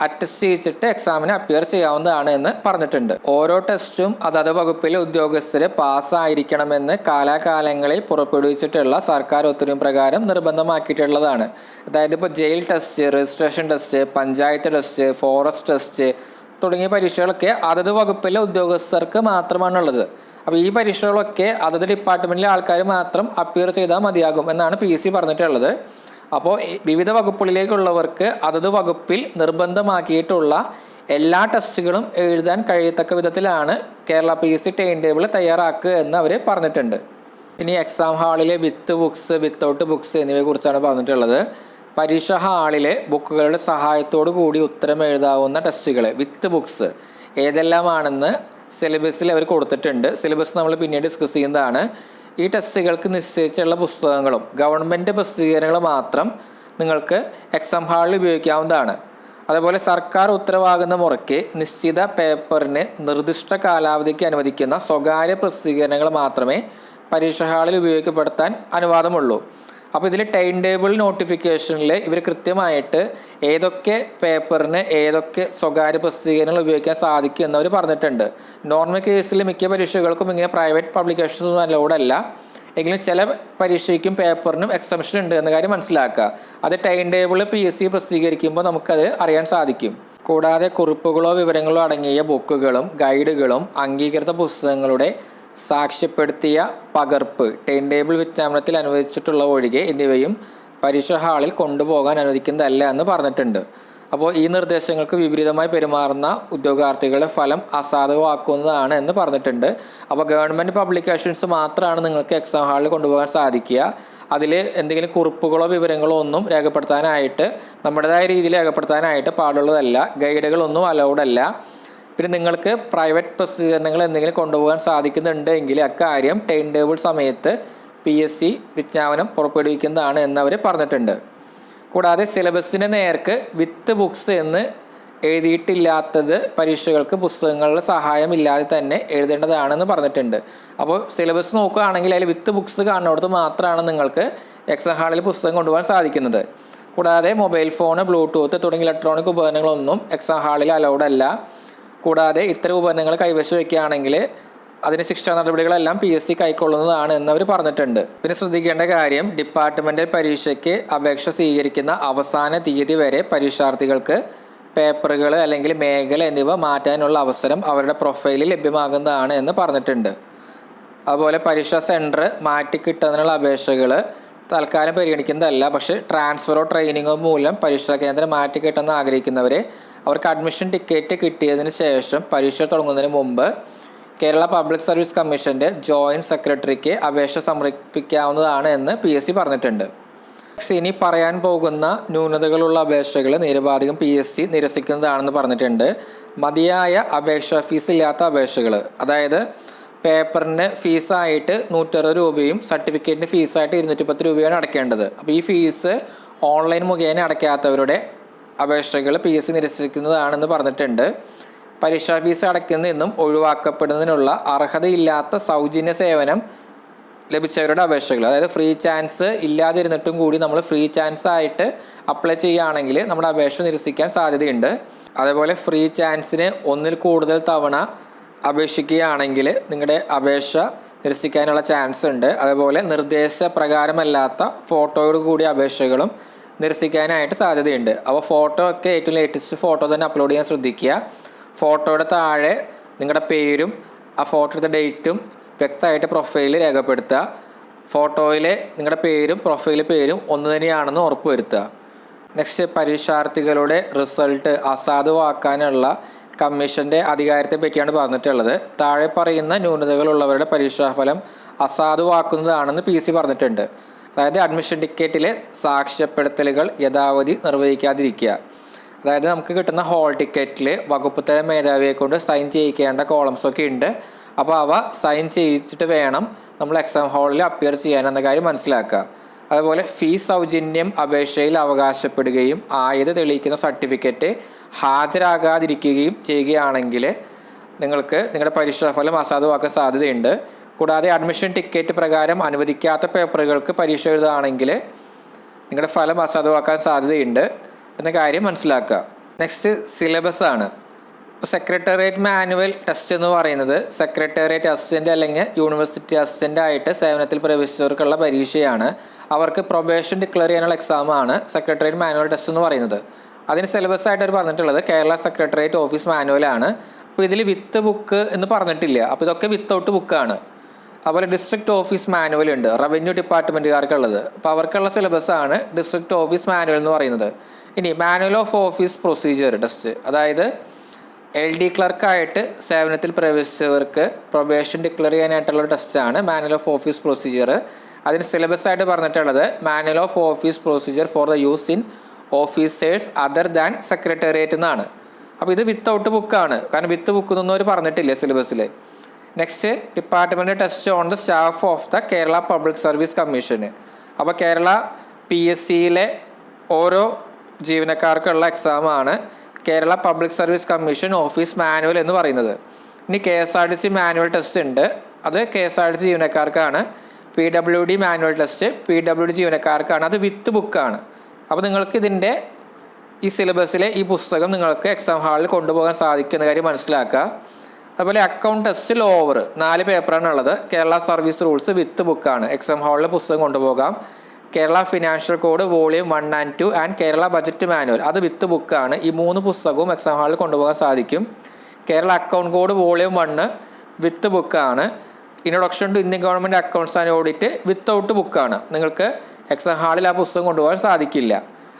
അറ്റസ്റ്റ് ചെയ്യിച്ചിട്ട് എക്സാമിന് അപ്പിയർ ചെയ്യാവുന്നതാണ് എന്ന് പറഞ്ഞിട്ടുണ്ട്. ഓരോ ടെസ്റ്റും അതത് വകുപ്പിലെ ഉദ്യോഗസ്ഥർ പാസ്സായിരിക്കണമെന്ന് കാലാകാലങ്ങളിൽ പുറപ്പെടുവിച്ചിട്ടുള്ള സർക്കാർ ഉത്തരവ് പ്രകാരം നിർബന്ധമാക്കിയിട്ടുള്ളതാണ്. അതായത് ഇപ്പോൾ jail test, registration test, panchayat test, forest test തുടങ്ങിയ പരീക്ഷകളൊക്കെ അതത് വകുപ്പിലെ ഉദ്യോഗസ്ഥർക്ക് മാത്രമാണുള്ളത്. അപ്പോൾ ഈ പരീക്ഷകളൊക്കെ അതത് ഡിപ്പാർട്ട്മെൻറ്റിലെ ആൾക്കാർ മാത്രം അപ്പിയർ ചെയ്താൽ മതിയാകും എന്നാണ് PSC പറഞ്ഞിട്ടുള്ളത്. അപ്പോൾ വിവിധ വകുപ്പുകളിലേക്കുള്ളവർക്ക് അതത് വകുപ്പിൽ നിർബന്ധമാക്കിയിട്ടുള്ള എല്ലാ ടെസ്റ്റുകളും എഴുതാൻ കഴിയത്തക്ക വിധത്തിലാണ് കേരള PSC ടൈം ടേബിൾ തയ്യാറാക്കുക എന്ന് അവർ പറഞ്ഞിട്ടുണ്ട്. ഇനി എക്സാം ഹാളിലെ വിത്ത് ബുക്സ്, വിത്തൗട്ട് ബുക്സ് എന്നിവയെ കുറിച്ചാണ് പറഞ്ഞിട്ടുള്ളത്. പരീക്ഷാ ഹാളിലെ ബുക്കുകളുടെ സഹായത്തോടു കൂടി ഉത്തരം എഴുതാവുന്ന ടെസ്റ്റുകൾ വിത്ത് ബുക്സ് ഏതെല്ലാമാണെന്ന് സിലബസിൽ അവർ കൊടുത്തിട്ടുണ്ട്. സിലബസ് നമ്മൾ പിന്നീട് ഡിസ്കസ് ചെയ്യുന്നതാണ്. ഈ ടെസ്റ്റുകൾക്ക് നിശ്ചയിച്ചുള്ള പുസ്തകങ്ങളും ഗവൺമെൻറ് പ്രസിദ്ധീകരണങ്ങൾ മാത്രം നിങ്ങൾക്ക് എക്സാം ഹാളിൽ ഉപയോഗിക്കാവുന്നതാണ്. അതുപോലെ സർക്കാർ ഉത്തരവാകുന്ന മുറയ്ക്ക് നിശ്ചിത പേപ്പറിന് നിർദ്ദിഷ്ട കാലാവധിക്ക് അനുവദിക്കുന്ന സ്വകാര്യ പ്രസിദ്ധീകരണങ്ങൾ മാത്രമേ പരീക്ഷാ ഹാളിൽ ഉപയോഗപ്പെടുത്താൻ അനുവാദമുള്ളൂ. അപ്പോൾ ഇതിൽ ടൈം ടേബിൾ നോട്ടിഫിക്കേഷനിൽ ഇവർ കൃത്യമായിട്ട് ഏതൊക്കെ പേപ്പറിന് ഏതൊക്കെ സ്വകാര്യ പ്രസിദ്ധീകരണങ്ങൾ ഉപയോഗിക്കാൻ സാധിക്കും എന്നവർ പറഞ്ഞിട്ടുണ്ട്. നോർമൽ കേസിൽ മിക്ക പരീക്ഷകൾക്കും ഇങ്ങനെ പ്രൈവറ്റ് പബ്ലിക്കേഷൻസ് ഒന്നും അലൗഡല്ല. എങ്കിലും ചില പരീക്ഷയ്ക്കും പേപ്പറിനും എക്സംഷൻ ഉണ്ട് എന്ന കാര്യം മനസ്സിലാക്കുക. അത് ടൈം ടേബിൾ PSC പ്രസിദ്ധീകരിക്കുമ്പോൾ നമുക്കത് അറിയാൻ സാധിക്കും. കൂടാതെ കുറിപ്പുകളോ വിവരങ്ങളോ അടങ്ങിയ ബുക്കുകളും ഗൈഡുകളും അംഗീകൃത പുസ്തകങ്ങളുടെ സാക്ഷ്യപ്പെടുത്തിയ പകർപ്പ് ടൈം ടേബിൾ വിജ്ഞാപനത്തിൽ അനുവദിച്ചിട്ടുള്ള ഒഴികെ എന്നിവയും പരീക്ഷാ ഹാളിൽ കൊണ്ടുപോകാൻ അനുവദിക്കുന്നതല്ല എന്ന് പറഞ്ഞിട്ടുണ്ട്. അപ്പോൾ ഈ നിർദ്ദേശങ്ങൾക്ക് വിപരീതമായി പെരുമാറുന്ന ഉദ്യോഗാർത്ഥികളുടെ ഫലം അസാധുവാക്കുന്നതാണ് എന്ന് പറഞ്ഞിട്ടുണ്ട്. അപ്പോൾ ഗവൺമെൻറ് പബ്ലിക്കേഷൻസ് മാത്രമാണ് നിങ്ങൾക്ക് എക്സാം ഹാളിൽ കൊണ്ടുപോകാൻ സാധിക്കുക. അതിൽ എന്തെങ്കിലും കുറിപ്പുകളോ വിവരങ്ങളോ ഒന്നും രേഖപ്പെടുത്താനായിട്ട് നമ്മുടേതായ രീതിയിൽ രേഖപ്പെടുത്താനായിട്ട് പാടുള്ളതല്ല. ഗൈഡുകളൊന്നും അലൗഡ് അല്ല. പിന്നെ നിങ്ങൾക്ക് പ്രൈവറ്റ് പ്രസിദ്ധീകരണങ്ങൾ എന്തെങ്കിലും കൊണ്ടുപോകാൻ സാധിക്കുന്നുണ്ട് എങ്കിൽ അക്കാര്യം ടൈം ടേബിൾ സമയത്ത് PSC വിജ്ഞാപനം പുറപ്പെടുവിക്കുന്നതാണ് എന്നവർ പറഞ്ഞിട്ടുണ്ട്. കൂടാതെ സിലബസിന് നേർക്ക് വിത്ത് ബുക്സ് എന്ന് എഴുതിയിട്ടില്ലാത്തത് പരീക്ഷകൾക്ക് പുസ്തകങ്ങളുടെ സഹായം ഇല്ലാതെ തന്നെ എഴുതേണ്ടതാണെന്ന് പറഞ്ഞിട്ടുണ്ട്. അപ്പോൾ സിലബസ് നോക്കുകയാണെങ്കിൽ അതിൽ വിത്ത് ബുക്സ് കാണുന്നിടത്ത് മാത്രമാണ് നിങ്ങൾക്ക് എക്സാം ഹാളിൽ പുസ്തകം കൊണ്ടുപോകാൻ സാധിക്കുന്നത്. കൂടാതെ മൊബൈൽ ഫോൺ, ബ്ലൂടൂത്ത് തുടങ്ങിയ ഇലക്ട്രോണിക് ഉപകരണങ്ങളൊന്നും എക്സാം ഹാളിൽ അലൗഡ് അല്ല. കൂടാതെ ഇത്തരം ഉപകരണങ്ങൾ കൈവശം വയ്ക്കുകയാണെങ്കിൽ അതിന് ശിക്ഷാ നടപടികളെല്ലാം PSC കൈക്കൊള്ളുന്നതാണ് എന്നവർ പറഞ്ഞിട്ടുണ്ട്. പിന്നെ ശ്രദ്ധിക്കേണ്ട കാര്യം, ഡിപ്പാർട്ട്മെന്റൽ പരീക്ഷയ്ക്ക് അപേക്ഷ സ്വീകരിക്കുന്ന അവസാന തീയതി വരെ പരീക്ഷാർത്ഥികൾക്ക് പേപ്പറുകൾ അല്ലെങ്കിൽ മേഖല എന്നിവ മാറ്റാനുള്ള അവസരം അവരുടെ പ്രൊഫൈലിൽ ലഭ്യമാകുന്നതാണ് എന്ന് പറഞ്ഞിട്ടുണ്ട്. അതുപോലെ പരീക്ഷാ സെൻറ്റർ മാറ്റിക്കിട്ടുന്നതിനുള്ള അപേക്ഷകൾ തൽക്കാലം പരിഗണിക്കുന്നതല്ല. പക്ഷേ ട്രാൻസ്ഫറോ ട്രെയിനിങ്ങോ മൂലം പരീക്ഷാ കേന്ദ്രം മാറ്റിക്കിട്ടെന്ന് ആഗ്രഹിക്കുന്നവരെ അവർക്ക് അഡ്മിഷൻ ടിക്കറ്റ് കിട്ടിയതിന് ശേഷം പരീക്ഷ തുടങ്ങുന്നതിന് മുമ്പ് കേരള പബ്ലിക് സർവീസ് കമ്മീഷൻ്റെ ജോയിൻറ്റ് സെക്രട്ടറിക്ക് അപേക്ഷ സമർപ്പിക്കാവുന്നതാണ് എന്ന് PSC പറഞ്ഞിട്ടുണ്ട്. ഇനി പറയാൻ പോകുന്ന ന്യൂനതകളുള്ള അപേക്ഷകൾ നിരവധികം PSC നിരസിക്കുന്നതാണെന്ന് പറഞ്ഞിട്ടുണ്ട്. മതിയായ അപേക്ഷാ ഫീസ് ഇല്ലാത്ത അപേക്ഷകൾ, അതായത് പേപ്പറിന് ഫീസായിട്ട് 160 രൂപയും സർട്ടിഫിക്കറ്റിന് ഫീസായിട്ട് 210 രൂപയാണ് അടയ്ക്കേണ്ടത്. അപ്പോൾ ഈ ഫീസ് ഓൺലൈൻ മുഖേന അടയ്ക്കാത്തവരുടെ അപേക്ഷകൾ PSC നിരസിക്കുന്നതാണെന്ന് പറഞ്ഞിട്ടുണ്ട്. പരീക്ഷാ ഫീസ് അടയ്ക്കുന്നതിനും ഒഴിവാക്കപ്പെടുന്നതിനുള്ള അർഹതയില്ലാത്ത സൗജന്യ സേവനം ലഭിച്ചവരുടെ അപേക്ഷകൾ, അതായത് ഫ്രീ ചാൻസ് ഇല്ലാതിരുന്നിട്ടും കൂടി നമ്മൾ ഫ്രീ ചാൻസ് ആയിട്ട് അപ്ലൈ ചെയ്യുകയാണെങ്കിൽ നമ്മുടെ അപേക്ഷ നിരസിക്കാൻ സാധ്യതയുണ്ട്. അതേപോലെ ഫ്രീ ചാൻസിന് ഒന്നിൽ കൂടുതൽ തവണ അപേക്ഷിക്കുകയാണെങ്കിൽ നിങ്ങളുടെ അപേക്ഷ നിരസിക്കാനുള്ള ചാൻസ് ഉണ്ട്. അതേപോലെ നിർദ്ദേശപ്രകാരമല്ലാത്ത ഫോട്ടോയോട് കൂടിയ അപേക്ഷകളും നിരസിക്കാനായിട്ട് സാധ്യതയുണ്ട്. അപ്പോൾ ഫോട്ടോ ഒക്കെ ഏറ്റവും ലേറ്റസ്റ്റ് ഫോട്ടോ തന്നെ അപ്ലോഡ് ചെയ്യാൻ ശ്രദ്ധിക്കുക. ഫോട്ടോയുടെ താഴെ നിങ്ങളുടെ പേരും ആ ഫോട്ടോ എടുത്ത ഡേറ്റും വ്യക്തമായിട്ട് പ്രൊഫൈലിൽ രേഖപ്പെടുത്തുക. ഫോട്ടോയിലെ നിങ്ങളുടെ പേരും പ്രൊഫൈലിലെ പേരും ഒന്ന് തന്നെയാണെന്ന് ഉറപ്പുവരുത്തുക. നെക്സ്റ്റ്, പരീക്ഷാർത്ഥികളുടെ റിസൾട്ട് അസാധുവാക്കാനുള്ള കമ്മീഷൻ്റെ അധികാരത്തെ പറ്റിയാണ് പറഞ്ഞിട്ടുള്ളത്. താഴെ പറയുന്ന ന്യൂനതകളുള്ളവരുടെ പരീക്ഷാഫലം അസാധുവാക്കുന്നതാണെന്ന് PSC പറഞ്ഞിട്ടുണ്ട്. അതായത് അഡ്മിഷൻ ടിക്കറ്റിലെ സാക്ഷ്യപ്പെടുത്തലുകൾ യഥാവധി നിർവഹിക്കാതിരിക്കുക. അതായത് നമുക്ക് കിട്ടുന്ന ഹോൾ ടിക്കറ്റിൽ വകുപ്പ് തല മേധാവിയെ കൊണ്ട് സൈൻ ചെയ്യിക്കേണ്ട കോളംസ് ഒക്കെ ഉണ്ട്. അപ്പോൾ അവ സൈൻ ചെയ്യിച്ചിട്ട് വേണം നമ്മൾ എക്സാം ഹാളിൽ അപ്പിയർ ചെയ്യാനെന്ന കാര്യം മനസ്സിലാക്കുക. അതുപോലെ ഫീസ് സൗജന്യം അപേക്ഷയിൽ അവകാശപ്പെടുകയും ആയത് തെളിയിക്കുന്ന സർട്ടിഫിക്കറ്റ് ഹാജരാകാതിരിക്കുകയും ചെയ്യുകയാണെങ്കിൽ നിങ്ങൾക്ക് നിങ്ങളുടെ പരീക്ഷാഫലം അസാധുവാക്കാൻ സാധ്യതയുണ്ട്. കൂടാതെ അഡ്മിഷൻ ടിക്കറ്റ് പ്രകാരം അനുവദിക്കാത്ത പേപ്പറുകൾക്ക് പരീക്ഷ എഴുതുകയാണെങ്കിൽ നിങ്ങളുടെ ഫലം അസാധുവാക്കാൻ സാധ്യതയുണ്ട് എന്ന കാര്യം മനസ്സിലാക്കുക. നെക്സ്റ്റ്, സിലബസ് ആണ്. ഇപ്പോൾ സെക്രട്ടേറിയറ്റ് മാനുവൽ ടെസ്റ്റ് എന്ന് പറയുന്നത് സെക്രട്ടേറിയറ്റ് അസിസ്റ്റൻ്റ് അല്ലെങ്കിൽ യൂണിവേഴ്സിറ്റി അസിസ്റ്റൻ്റ് ആയിട്ട് സേവനത്തിൽ പ്രവേശിച്ചവർക്കുള്ള പരീക്ഷയാണ്. അവർക്ക് പ്രൊബേഷൻ ഡിക്ലെയർ ചെയ്യാനുള്ള എക്സാമാണ് സെക്രട്ടേറിയറ്റ് മാനുവൽ ടെസ്റ്റ് എന്ന് പറയുന്നത്. അതിന് സിലബസ് ആയിട്ട് അവർ പറഞ്ഞിട്ടുള്ളത് കേരള സെക്രട്ടേറിയറ്റ് ഓഫീസ് മാനുവലാണ്. അപ്പോൾ ഇതിൽ വിത്ത് ബുക്ക് എന്ന് പറഞ്ഞിട്ടില്ല. അപ്പോൾ ഇതൊക്കെ വിത്തൗട്ട് ബുക്കാണ്. അതുപോലെ ഡിസ്ട്രിക്ട് ഓഫീസ് മാനുവൽ ഉണ്ട്, റവന്യൂ ഡിപ്പാർട്ട്മെൻറ്റുകാർക്കുള്ളത്. അപ്പോൾ അവർക്കുള്ള സിലബസ് ആണ് ഡിസ്ട്രിക്ട് ഓഫീസ് മാനുവൽ എന്ന് പറയുന്നത്. ഇനി manual of office procedure test, അതായത് LD ക്ലർക്കായിട്ട് സേവനത്തിൽ പ്രവേശിച്ചവർക്ക് പ്രൊബേഷൻ ഡിക്ലെയർ ചെയ്യാനായിട്ടുള്ള ടെസ്റ്റാണ് മാനുവൽ ഓഫ് ഓഫീസ് പ്രൊസീജിയർ. അതിന് സിലബസ് ആയിട്ട് പറഞ്ഞിട്ടുള്ളത് manual of office procedure for the use in officers other than secretariat എന്നാണ്. അപ്പോൾ ഇത് വിത്തൗട്ട് ബുക്കാണ്, കാരണം വിത്ത് ബുക്ക് എന്നൊന്നും അവർ പറഞ്ഞിട്ടില്ല സിലബസിൽ. Next, department test on the staff of the Kerala public service കമ്മീഷന്. അപ്പോൾ കേരള PSCയിലെ ഓരോ ജീവനക്കാർക്കുള്ള എക്സാമാണ് Kerala public service commission office manual എന്ന് പറയുന്നത്. ഇനി KSRTC മാനുവൽ ടെസ്റ്റ് ഉണ്ട്, അത് KSRTC ജീവനക്കാർക്കാണ്. PWD മാനുവൽ ടെസ്റ്റ് PWD ജീവനക്കാർക്കാണ്, അത് വിത്ത് ബുക്കാണ്. അപ്പോൾ നിങ്ങൾക്ക് ഇതിൻ്റെ ഈ സിലബസിലെ ഈ പുസ്തകം നിങ്ങൾക്ക് എക്സാം ഹാളിൽ കൊണ്ടുപോകാൻ സാധിക്കുന്ന കാര്യം മനസ്സിലാക്കുക. അതുപോലെ അക്കൗണ്ട് ടെസ്റ്റ് ലോവർ 4 പേപ്പറാണ് ഉള്ളത്. കേരള സർവീസ് റൂൾസ് വിത്ത് ബുക്കാണ്, എക്സാം ഹാളിൽ പുസ്തകം കൊണ്ടുപോകാം. Kerala financial code volume 1 and 2 and Kerala budget manual അത് വിത്ത് ബുക്കാണ്. ഈ 3 പുസ്തകവും എക്സാം ഹാളിൽ കൊണ്ടുപോകാൻ സാധിക്കും. Kerala account code volume 1 with ബുക്കാണ്. Introduction to Indian government accounts and audit without ബുക്കാണ്. നിങ്ങൾക്ക് എക്സാം ഹാളിൽ ആ പുസ്തകം കൊണ്ടുപോകാൻ സാധിക്കില്ല.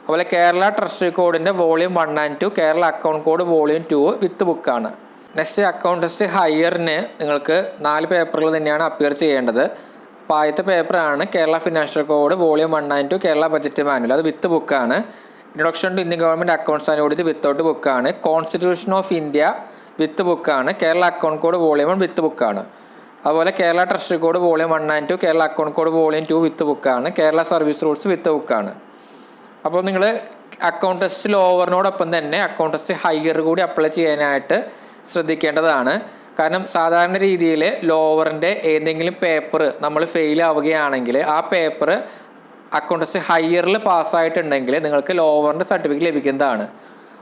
അതുപോലെ കേരള ട്രഷറി കോഡിൻ്റെ volume 1 and 2 Kerala account code volume 2 with ബുക്കാണ്. നെക്സ്റ്റ് അക്കൗണ്ട് ടെസ്റ്റ് ഹയറിന് നിങ്ങൾക്ക് 4 പേപ്പറുകൾ തന്നെയാണ് അപ്പിയർ ചെയ്യേണ്ടത്. അപ്പോൾ ആദ്യത്തെ പേപ്പറാണ് Kerala financial code volume 1 and 2 Kerala budget manual അത് വിത്ത് ബുക്കാണ്. Introduction to Indian government accounts and audit without ബുക്കാണ്. കോൺസ്റ്റിറ്റ്യൂഷൻ ഓഫ് ഇന്ത്യ വിത്ത് ബുക്കാണ്. Kerala account code volume 1 with ബുക്കാണ്. അതുപോലെ Kerala treasury code volume 1 and 2 Kerala account code volume 2 with ബുക്കാണ്. Kerala service rules വിത്ത് ബുക്കാണ്. അപ്പോൾ നിങ്ങൾ അക്കൗണ്ട് ടെസ്റ്റ് ലോവറിനോടൊപ്പം തന്നെ അക്കൗണ്ട് ടെസ്റ്റ് ഹയർ കൂടി അപ്ലൈ ചെയ്യാനായിട്ട് ശ്രദ്ധിക്കേണ്ടതാണ്. കാരണം സാധാരണ രീതിയിൽ ലോവറിൻ്റെ ഏതെങ്കിലും പേപ്പർ നമ്മൾ ഫെയിൽ ആവുകയാണെങ്കിൽ ആ പേപ്പർ അക്കൗണ്ട് ടെസ്റ്റ് ഹയറിൽ പാസ്സായിട്ടുണ്ടെങ്കിൽ നിങ്ങൾക്ക് ലോവറിൻ്റെ സർട്ടിഫിക്കറ്റ് ലഭിക്കുന്നതാണ്.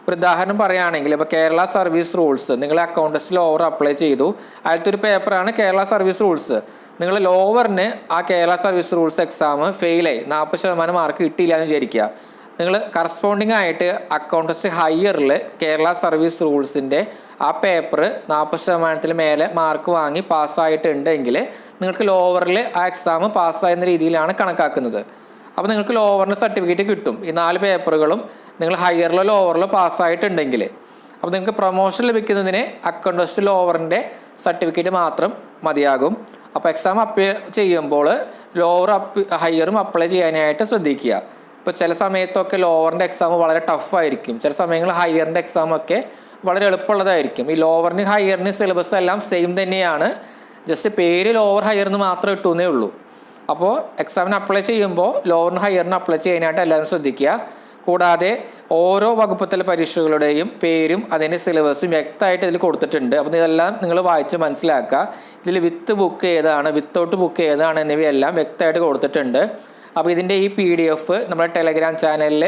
ഒരു ഉദാഹരണം പറയുകയാണെങ്കിൽ ഇപ്പോൾ കേരള സർവീസ് റൂൾസ് നിങ്ങൾ അക്കൗണ്ട് ടെസ്റ്റ് ലോവർ അപ്ലൈ ചെയ്തു, അതിലത്തെ ഒരു പേപ്പറാണ് കേരള സർവീസ് റൂൾസ്. നിങ്ങൾ ലോവറിന് ആ കേരള സർവീസ് റൂൾസ് എക്സാം ഫെയിലായി 40% മാർക്ക് കിട്ടിയില്ല എന്ന് വിചാരിക്കുക. നിങ്ങൾ കറസ്പോണ്ടിങ് ആയിട്ട് അക്കൗണ്ട് ടെസ്റ്റ് ഹയറിൽ കേരള സർവീസ് റൂൾസിൻ്റെ ആ പേപ്പർ 40% മേലെ മാർക്ക് വാങ്ങി പാസ്സായിട്ടുണ്ടെങ്കിൽ നിങ്ങൾക്ക് ലോവറിൽ ആ എക്സാം പാസ്സായെന്ന രീതിയിലാണ് കണക്കാക്കുന്നത്. അപ്പോൾ നിങ്ങൾക്ക് ലോവറിൻ്റെ സർട്ടിഫിക്കറ്റ് കിട്ടും. ഈ 4 പേപ്പറുകളും നിങ്ങൾ ഹയറിലോ ലോവറിലോ പാസ്സായിട്ടുണ്ടെങ്കിൽ. അപ്പോൾ നിങ്ങൾക്ക് പ്രൊമോഷൻ ലഭിക്കുന്നതിന് അക്കൗണ്ട് ടെസ്റ്റ് ലോവറിൻ്റെ സർട്ടിഫിക്കറ്റ് മാത്രം മതിയാകും. അപ്പോൾ എക്സാം അപ്ലൈ ചെയ്യുമ്പോൾ ലോവർ ഹയറും അപ്ലൈ ചെയ്യാനായിട്ട് ശ്രദ്ധിക്കുക. ഇപ്പോൾ ചില സമയത്തൊക്കെ ലോവറിൻ്റെ എക്സാം വളരെ ടഫായിരിക്കും, ചില സമയങ്ങളിൽ ഹയറിൻ്റെ എക്സാമൊക്കെ വളരെ എളുപ്പമുള്ളതായിരിക്കും. ഈ ലോവറിന് ഹയറിന് സിലബസ് എല്ലാം സെയിം തന്നെയാണ്, ജസ്റ്റ് പേര് ലോവർ ഹയറിന് മാത്രം ഇട്ടുന്നേ ഉള്ളൂ. അപ്പോൾ എക്സാമിന് അപ്ലൈ ചെയ്യുമ്പോൾ ലോവറിന് ഹയറിന് അപ്ലൈ ചെയ്യാനായിട്ട് എല്ലാവരും ശ്രദ്ധിക്കുക. കൂടാതെ ഓരോ വകുപ്പത്തിലെ പരീക്ഷകളുടെയും പേരും അതിൻ്റെ സിലബസും വ്യക്തമായിട്ട് ഇതിൽ കൊടുത്തിട്ടുണ്ട്. അപ്പോൾ ഇതെല്ലാം നിങ്ങൾ വായിച്ച് മനസ്സിലാക്കുക. ഇതിൽ വിത്ത് ബുക്ക് ഏതാണ്, വിത്തൗട്ട് ബുക്ക് ഏതാണ് എന്നിവയെല്ലാം വ്യക്തമായിട്ട് കൊടുത്തിട്ടുണ്ട്. അപ്പോൾ ഇതിൻ്റെ ഈ PDF നമ്മുടെ ടെലഗ്രാം ചാനലിൽ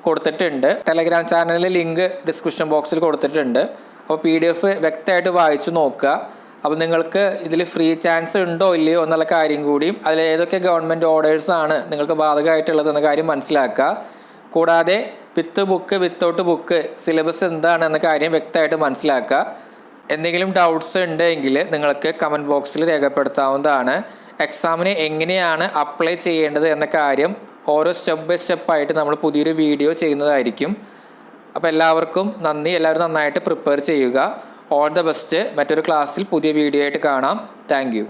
കൊടുത്തിട്ടുണ്ട്. ടെലഗ്രാം ചാനലിലെ ലിങ്ക് ഡിസ്ക്രിപ്ഷൻ ബോക്സിൽ കൊടുത്തിട്ടുണ്ട്. അപ്പോൾ PDF വ്യക്തമായിട്ട് വായിച്ചു നോക്കുക. അപ്പോൾ നിങ്ങൾക്ക് ഇതിൽ ഫ്രീ ചാൻസ് ഉണ്ടോ ഇല്ലയോ എന്നുള്ള കാര്യം കൂടിയും അതിൽ ഏതൊക്കെ ഗവൺമെൻറ് ഓർഡേഴ്സാണ് നിങ്ങൾക്ക് ബാധകമായിട്ടുള്ളത് എന്ന കാര്യം മനസ്സിലാക്കുക. കൂടാതെ വിത്ത് ബുക്ക് വിത്തൗട്ട് ബുക്ക് സിലബസ് എന്താണെന്ന കാര്യം വ്യക്തമായിട്ട് മനസ്സിലാക്കുക. എന്തെങ്കിലും ഡൗട്ട്സ് ഉണ്ടെങ്കിൽ നിങ്ങൾക്ക് കമൻറ്റ് ബോക്സിൽ രേഖപ്പെടുത്താവുന്നതാണ്. എക്സാമിന് എങ്ങനെയാണ് അപ്ലൈ ചെയ്യേണ്ടത് എന്ന കാര്യം ഓരോ സ്റ്റെപ്പ് ബൈ സ്റ്റെപ്പായിട്ട് നമ്മൾ പുതിയൊരു വീഡിയോ ചെയ്യുന്നതായിരിക്കും. അപ്പോൾ എല്ലാവർക്കും നന്ദി. എല്ലാവരും നന്നായിട്ട് പ്രിപ്പയർ ചെയ്യുക. All the best. മറ്റൊരു ക്ലാസ്സിൽ പുതിയ വീഡിയോ ആയിട്ട് കാണാം. Thank you.